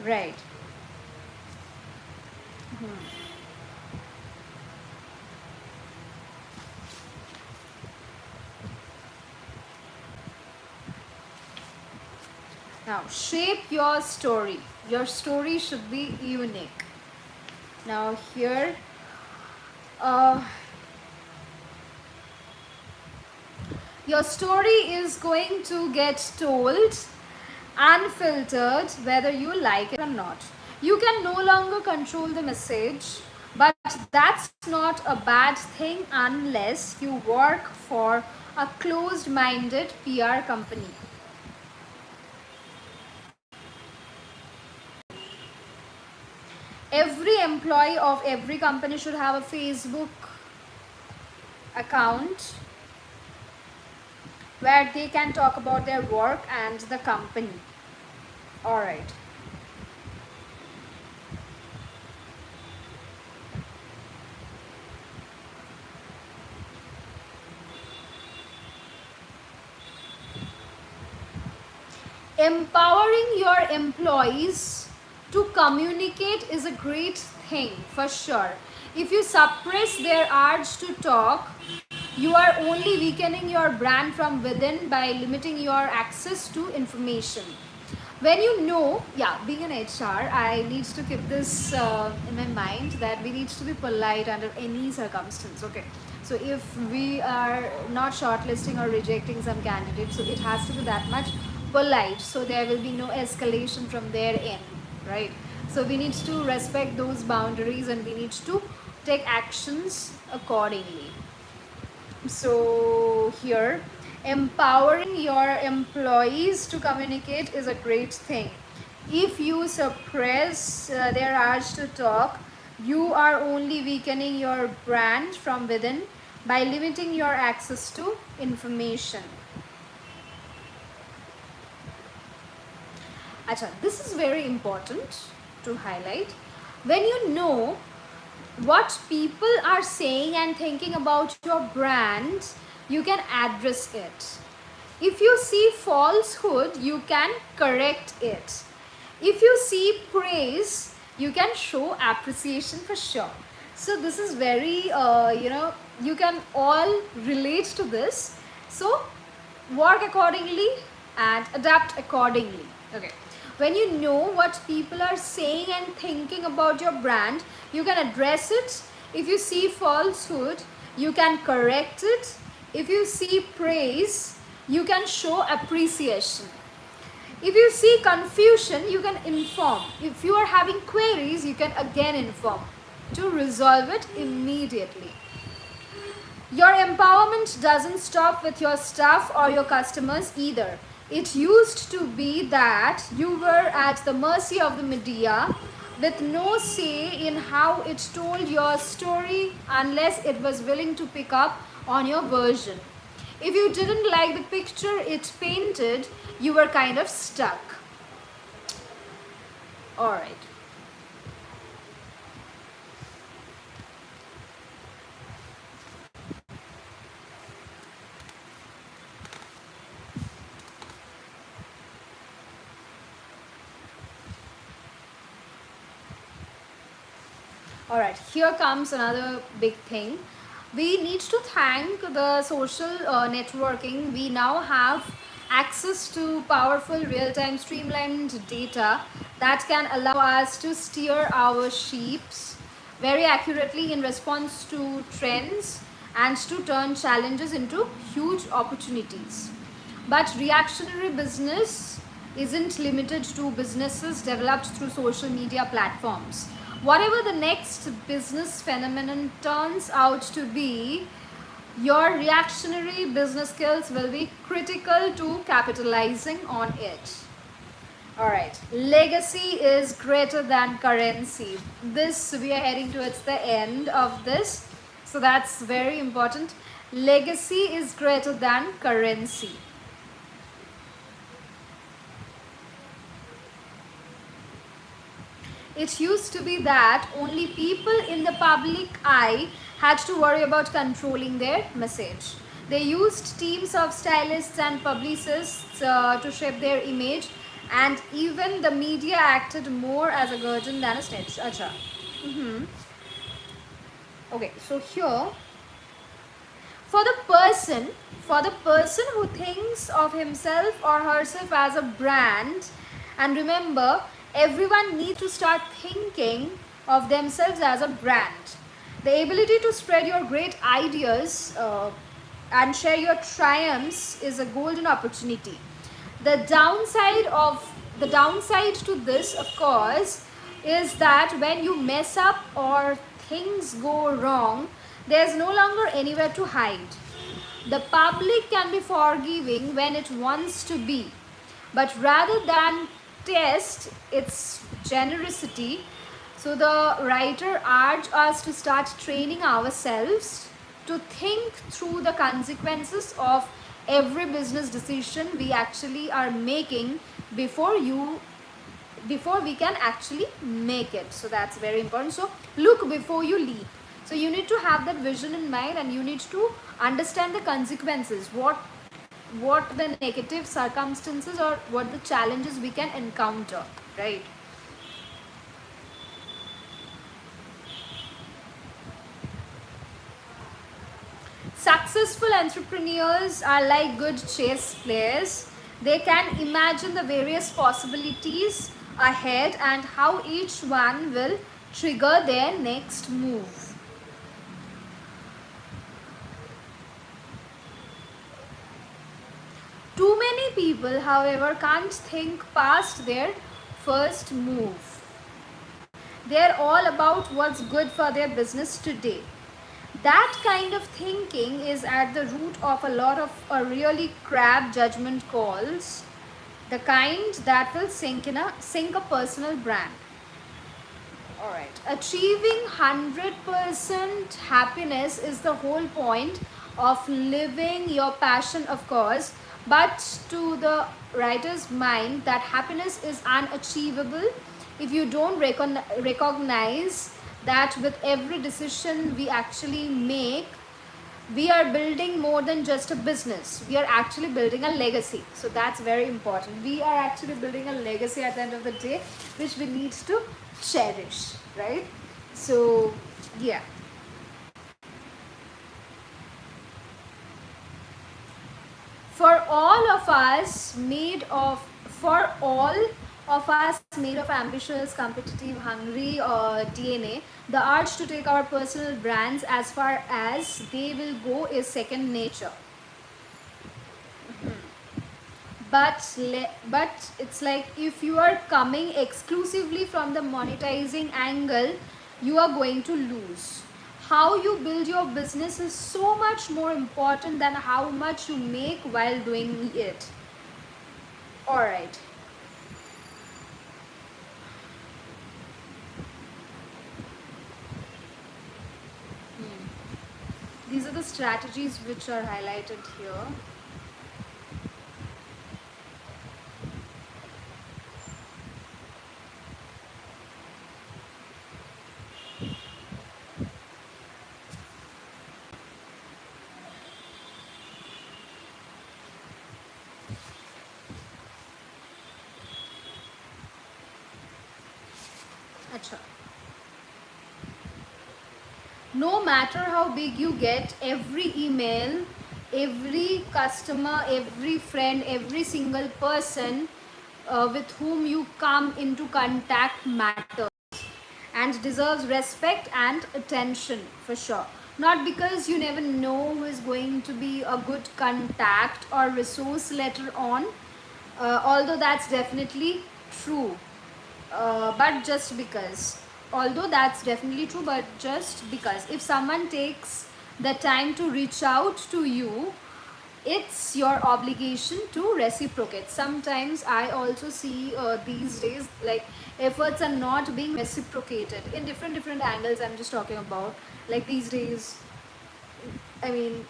right? Now shape your story. Your story should be unique. Now here, uh, your story is going to get told unfiltered whether you like it or not. You can no longer control the message, but that's not a bad thing unless you work for a closed minded PR company. Every employee of every company should have a Facebook account where they can talk about their work and the company. All right. Empowering your employees to communicate is a great thing for sure. If you suppress their urge to talk, you are only weakening your brand from within by limiting your access to information. When you know, yeah, being an HR, I need to keep this in my mind that we need to be polite under any circumstance. Okay, so if we are not shortlisting or rejecting some candidates, so it has to be that much polite, so there will be no escalation from their end, right? So we need to respect those boundaries and we need to take actions accordingly. So here, empowering your employees to communicate is a great thing. If you suppress their urge to talk, you are only weakening your brand from within by limiting your access to information. Acha, this is very important to highlight. When you know what people are saying and thinking about your brand, you can address it. If you see falsehood, you can correct it. If you see praise, you can show appreciation for sure. So this is very, you can all relate to this. So work accordingly and adapt accordingly. Okay. When you know what people are saying and thinking about your brand, you can address it. If you see falsehood, you can correct it. If you see praise, you can show appreciation. If you see confusion, you can inform. If you are having queries, you can again inform to resolve it immediately. Your empowerment doesn't stop with your staff or your customers either. It used to be that you were at the mercy of the media with no say in how it told your story unless it was willing to pick up on your version. If you didn't like the picture it painted, you were kind of stuck. Alright. Alright, here comes another big thing. We need to thank the social networking. We now have access to powerful real-time streamlined data that can allow us to steer our sheeps very accurately in response to trends and to turn challenges into huge opportunities. But reactionary business isn't limited to businesses developed through social media platforms. Whatever the next business phenomenon turns out to be, your reactionary business skills will be critical to capitalizing on it. Alright, legacy is greater than currency. This, we are heading towards the end of this. So that's very important. Legacy is greater than currency. It used to be that only people in the public eye had to worry about controlling their message. They used teams of stylists and publicists to shape their image, and even the media acted more as a guardian than a snitch. Acha. Okay, so here, for the person who thinks of himself or herself as a brand, and remember, everyone needs to start thinking of themselves as a brand. The ability to spread your great ideas and share your triumphs is a golden opportunity. The downside to this, of course, is that when you mess up or things go wrong, there's no longer anywhere to hide. The public can be forgiving when it wants to be, but rather than test its generosity, so the writer urged us to start training ourselves to think through the consequences of every business decision we actually are making before we can actually make it. So that's very important. So look before you leap. So you need to have that vision in mind, and you need to understand the consequences, what the negative circumstances or what the challenges we can encounter, right? Successful entrepreneurs are like good chess players. They can imagine the various possibilities ahead and how each one will trigger their next move. Too many people, however, can't think past their first move. They're all about what's good for their business today. That kind of thinking is at the root of a lot of really crap judgment calls, the kind that will sink a personal brand. Alright, achieving 100% happiness is the whole point of living your passion, of course, but to the writer's mind, that happiness is unachievable if you don't recognize that with every decision we actually make, we are building more than just a business. We are actually building a legacy. So that's very important. We are actually building a legacy at the end of the day, which we need to cherish, right? So, yeah. For all of us made of, for all of us made of ambitious, competitive, hungry DNA, the urge to take our personal brands as far as they will go is second nature. But it's like, if you are coming exclusively from the monetizing angle, you are going to lose. How you build your business is so much more important than how much you make while doing it. All right. These are the strategies which are highlighted here. Acha. No matter how big you get, every email, every customer, every friend, every single person with whom you come into contact matters and deserves respect and attention for sure. Not because you never know who is going to be a good contact or resource later on, although that's definitely true. But just because, although that's definitely true, but just because, if someone takes the time to reach out to you, it's your obligation to reciprocate. Sometimes I also see these days, like, efforts are not being reciprocated in different angles. I'm just talking about, like, these days, I mean,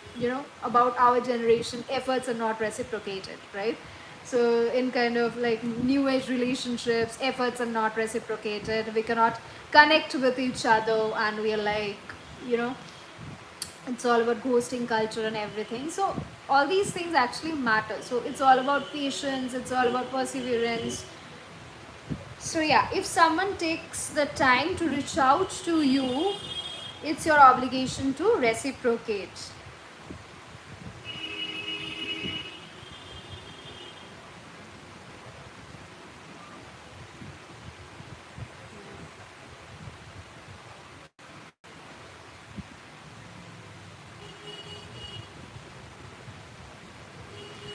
about our generation, efforts are not reciprocated, right? So, in kind of like new age relationships, efforts are not reciprocated. We cannot connect with each other, and we are like, you know, it's all about ghosting culture and everything. So, all these things actually matter. So, it's all about patience, it's all about perseverance. So, yeah, if someone takes the time to reach out to you, it's your obligation to reciprocate.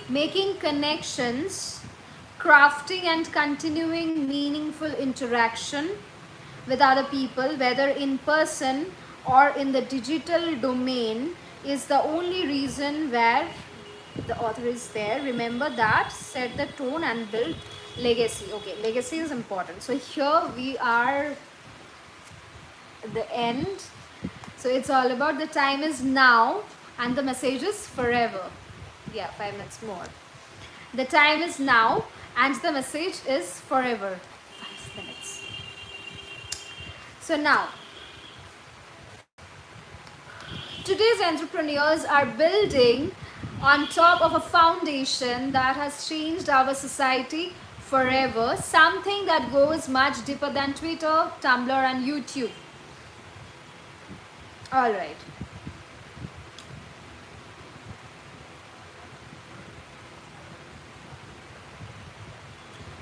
Making connections, crafting and continuing meaningful interaction with other people, whether in person or in the digital domain, is the only reason where the author is there. Remember that, set the tone and build legacy. Okay, legacy is important. So here we are at the end. So it's all about the time is now and the message is forever. Yeah, 5 minutes more. The time is now and the message is forever. 5 minutes. So now, today's entrepreneurs are building on top of a foundation that has changed our society forever, something that goes much deeper than Twitter, Tumblr, and YouTube. All right.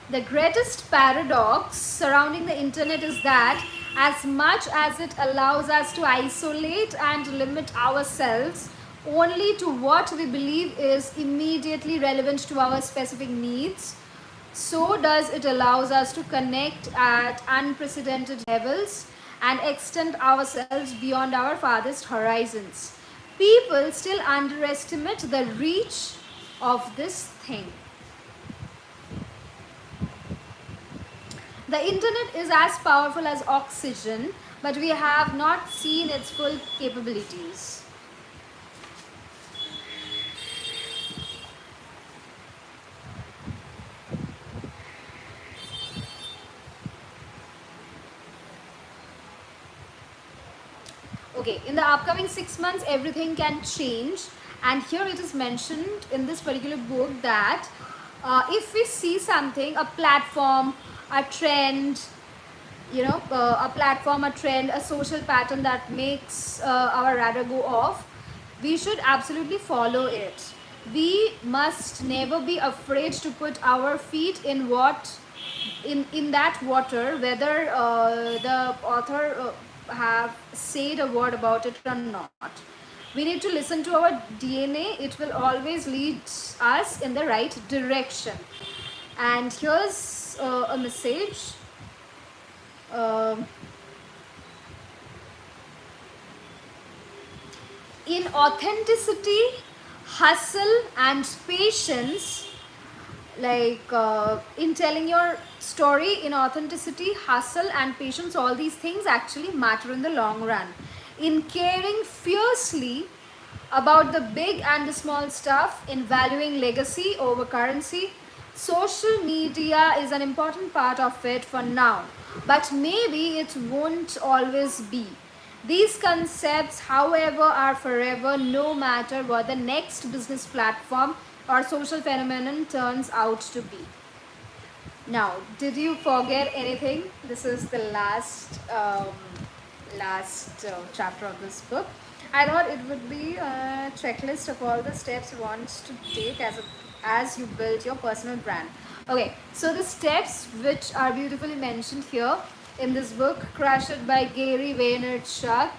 The greatest paradox surrounding the internet is that, as much as it allows us to isolate and limit ourselves only to what we believe is immediately relevant to our specific needs, so does it allows us to connect at unprecedented levels and extend ourselves beyond our farthest horizons. People still underestimate the reach of this thing. The internet is as powerful as oxygen, but we have not seen its full capabilities. Okay, in the upcoming 6 months, everything can change. And here it is mentioned in this particular book that if we see something, a platform, a trend, a platform, a trend, a social pattern that makes our radar go off, we should absolutely follow it. We must never be afraid to put our feet in in that water, whether the author have said a word about it or not. We need to listen to our DNA. It will always lead us in the right direction. And here's a message. um in authenticity, hustle, and patience, in telling your story, in authenticity, hustle, and patience, all these things actually matter in the long run. In caring fiercely about the big and the small stuff, in valuing legacy over currency, social media is an important part of it for now, but maybe it won't always be. These concepts, however, are forever, no matter what the next business platform or social phenomenon turns out to be. Now, did you forget anything? This is the last chapter of this book. I thought it would be a checklist of all the steps you want to take as you build your personal brand. Okay, so the steps which are beautifully mentioned here in this book, Crush It by Gary Vaynerchuk.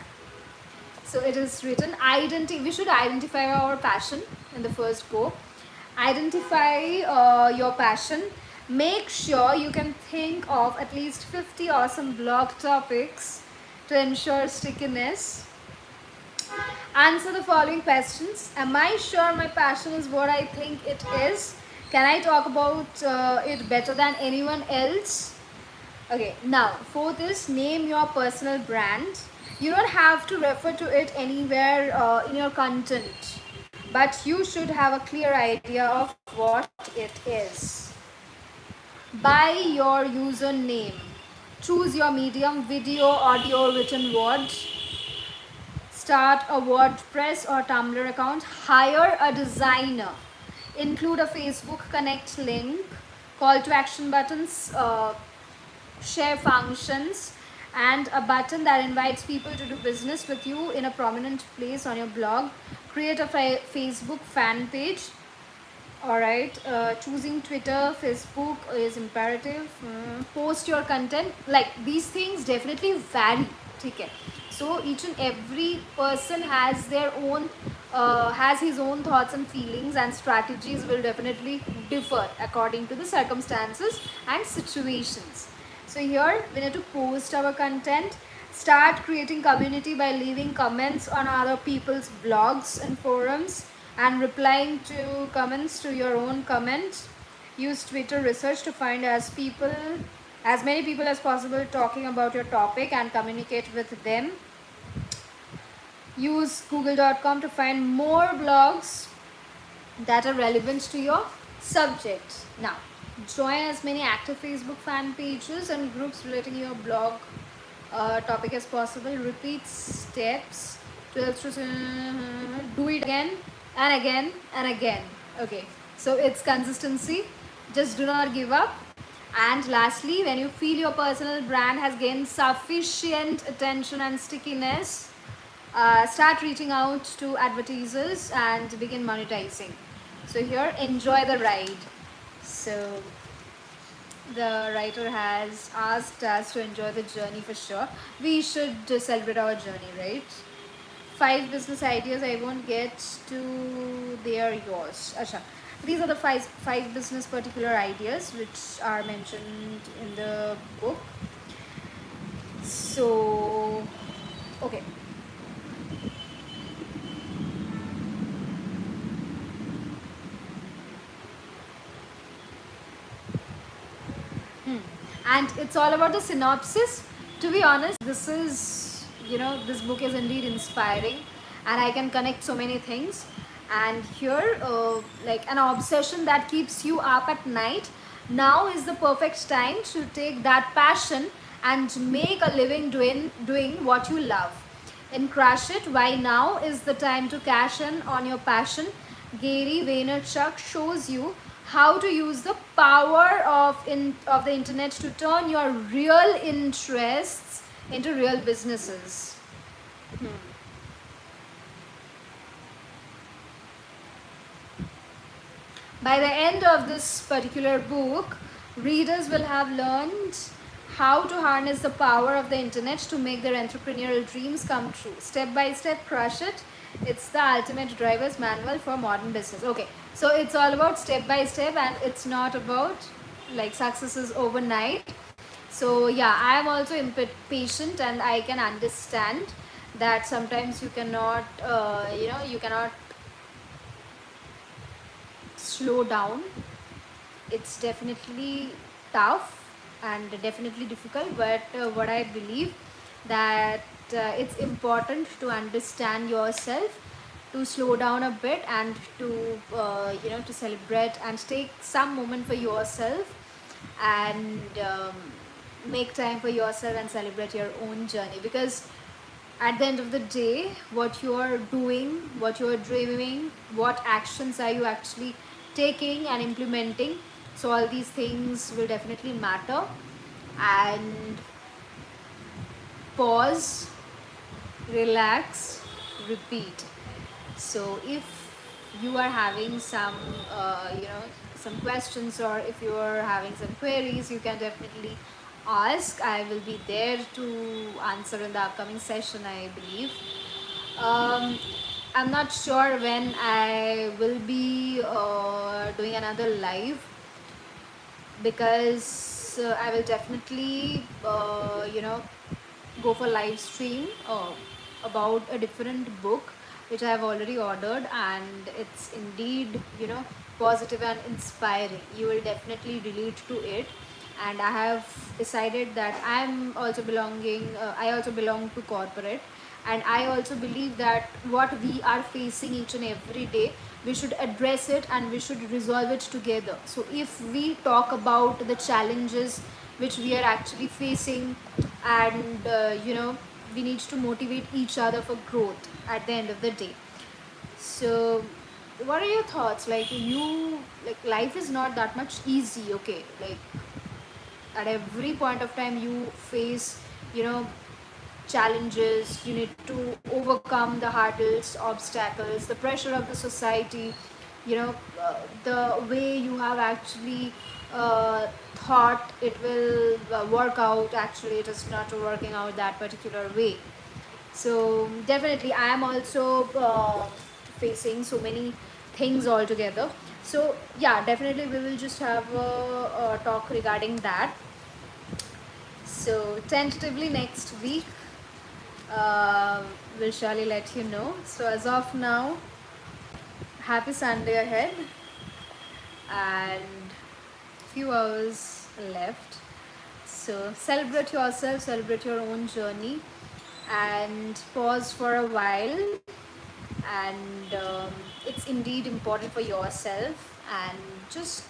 So it is written, we should identify our passion in the first go. Identify your passion. Make sure you can think of at least 50 awesome blog topics to ensure stickiness. Answer the following questions. Am I sure my passion is what I think it is? Can I talk about it better than anyone else? Okay, now fourth is name your personal brand. You don't have to refer to it anywhere in your content, but you should have a clear idea of what it is. Buy your username. Choose your medium: video, audio, written word. Start a WordPress or Tumblr account. Hire a designer. Include a Facebook Connect link, call to action buttons, share functions, and a button that invites people to do business with you in a prominent place on your blog. Create a Facebook fan page. Alright, choosing Twitter, Facebook is imperative. Post your content. Like, these things definitely vary. Okay. So each and every person has their own has his own thoughts and feelings, and strategies will definitely differ according to the circumstances and situations. So here we need to post our content. Start creating community by leaving comments on other people's blogs and forums and replying to comments to your own comment. Use Twitter research to find as many people as possible talking about your topic and communicate with them. Use google.com to find more blogs that are relevant to your subject. Now, join as many active Facebook fan pages and groups relating your blog topic as possible. Repeat steps to do it again and again and again. Okay, so it's consistency. Just do not give up. And lastly, when you feel your personal brand has gained sufficient attention and stickiness, start reaching out to advertisers and begin monetizing. So here, enjoy the ride. So the writer has asked us to enjoy the journey for sure. We should celebrate our journey, right? 5 business ideas I won't get to, they are yours. Asha. These are the five business particular ideas which are mentioned in the book. So, okay. And it's all about the synopsis. To be honest, this book is indeed inspiring, and I can connect so many things. And here, like an obsession that keeps you up at night, now is the perfect time to take that passion and make a living doing what you love. In Crush It, Why Now is the Time to Cash In on Your Passion, Gary Vaynerchuk shows you how to use the power of the internet to turn your real interests into real businesses. By the end of this particular book, readers will have learned how to harness the power of the internet to make their entrepreneurial dreams come true. Step by step, Crush It. It's the ultimate driver's manual for modern business. Okay, so it's all about step by step, and it's not about like successes overnight. So yeah, I am also impatient, and I can understand that sometimes you cannot, you cannot slow down. It's definitely tough and definitely difficult, but what I believe that it's important to understand yourself, to slow down a bit, and to to celebrate and take some moment for yourself, and make time for yourself and celebrate your own journey. Because at the end of the day, what you're doing, what you're dreaming, what actions are you actually taking and implementing, so all these things will definitely matter. And pause, relax, repeat. So if you are having some some questions, or if you are having some queries, you can definitely ask. I will be there to answer in the upcoming session, I believe. I'm not sure when I will be doing another live, because I will definitely go for live stream about a different book which I have already ordered, and it's indeed positive and inspiring. You will definitely relate to it. And I have decided that I also belong to corporate, and I also believe that what we are facing each and every day, we should address it and we should resolve it together. So if we talk about the challenges which we are actually facing, and we need to motivate each other for growth at the end of the day. So what are your thoughts? Like life is not that much easy, okay? Like at every point of time you face challenges. You need to overcome the hurdles, obstacles, the pressure of the society, the way you have actually thought it will work out, actually it is not working out that particular way. So definitely I am also facing so many things altogether. So yeah, definitely we will just have a talk regarding that. So tentatively next week, we'll surely let you know. So as of now, happy Sunday ahead, and few hours left. So celebrate yourself, celebrate your own journey, and pause for a while. And it's indeed important for yourself, and just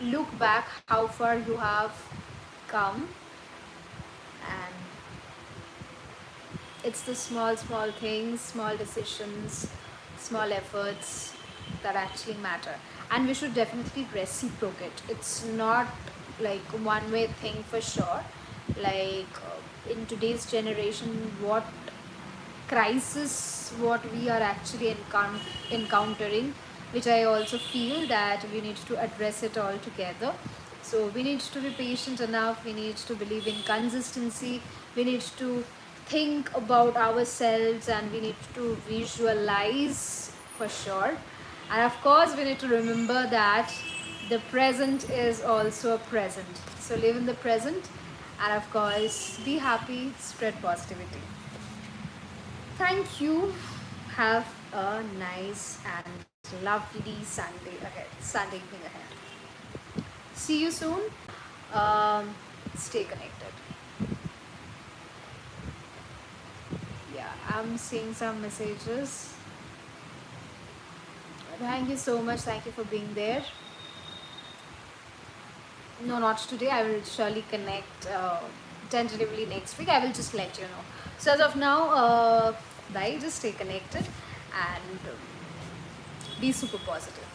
look back how far you have come. And it's the small things, small decisions, small efforts that actually matter, and we should definitely reciprocate. It's not like one way thing for sure. Like in today's generation, what crisis what we are actually encountering, which I also feel that we need to address it all together. So we need to be patient enough, we need to believe in consistency, we need to think about ourselves, and we need to visualize for sure. And of course we need to remember that the present is also a present. So live in the present, and of course be happy, spread positivity. Thank you. Have a nice and lovely Sunday ahead. Sunday evening ahead. See you soon. Stay connected. Yeah, I'm seeing some messages. Thank you so much. Thank you for being there. No, not today. I will surely connect tentatively next week. I will just let you know. So as of now, Bye. Just stay connected and be super positive.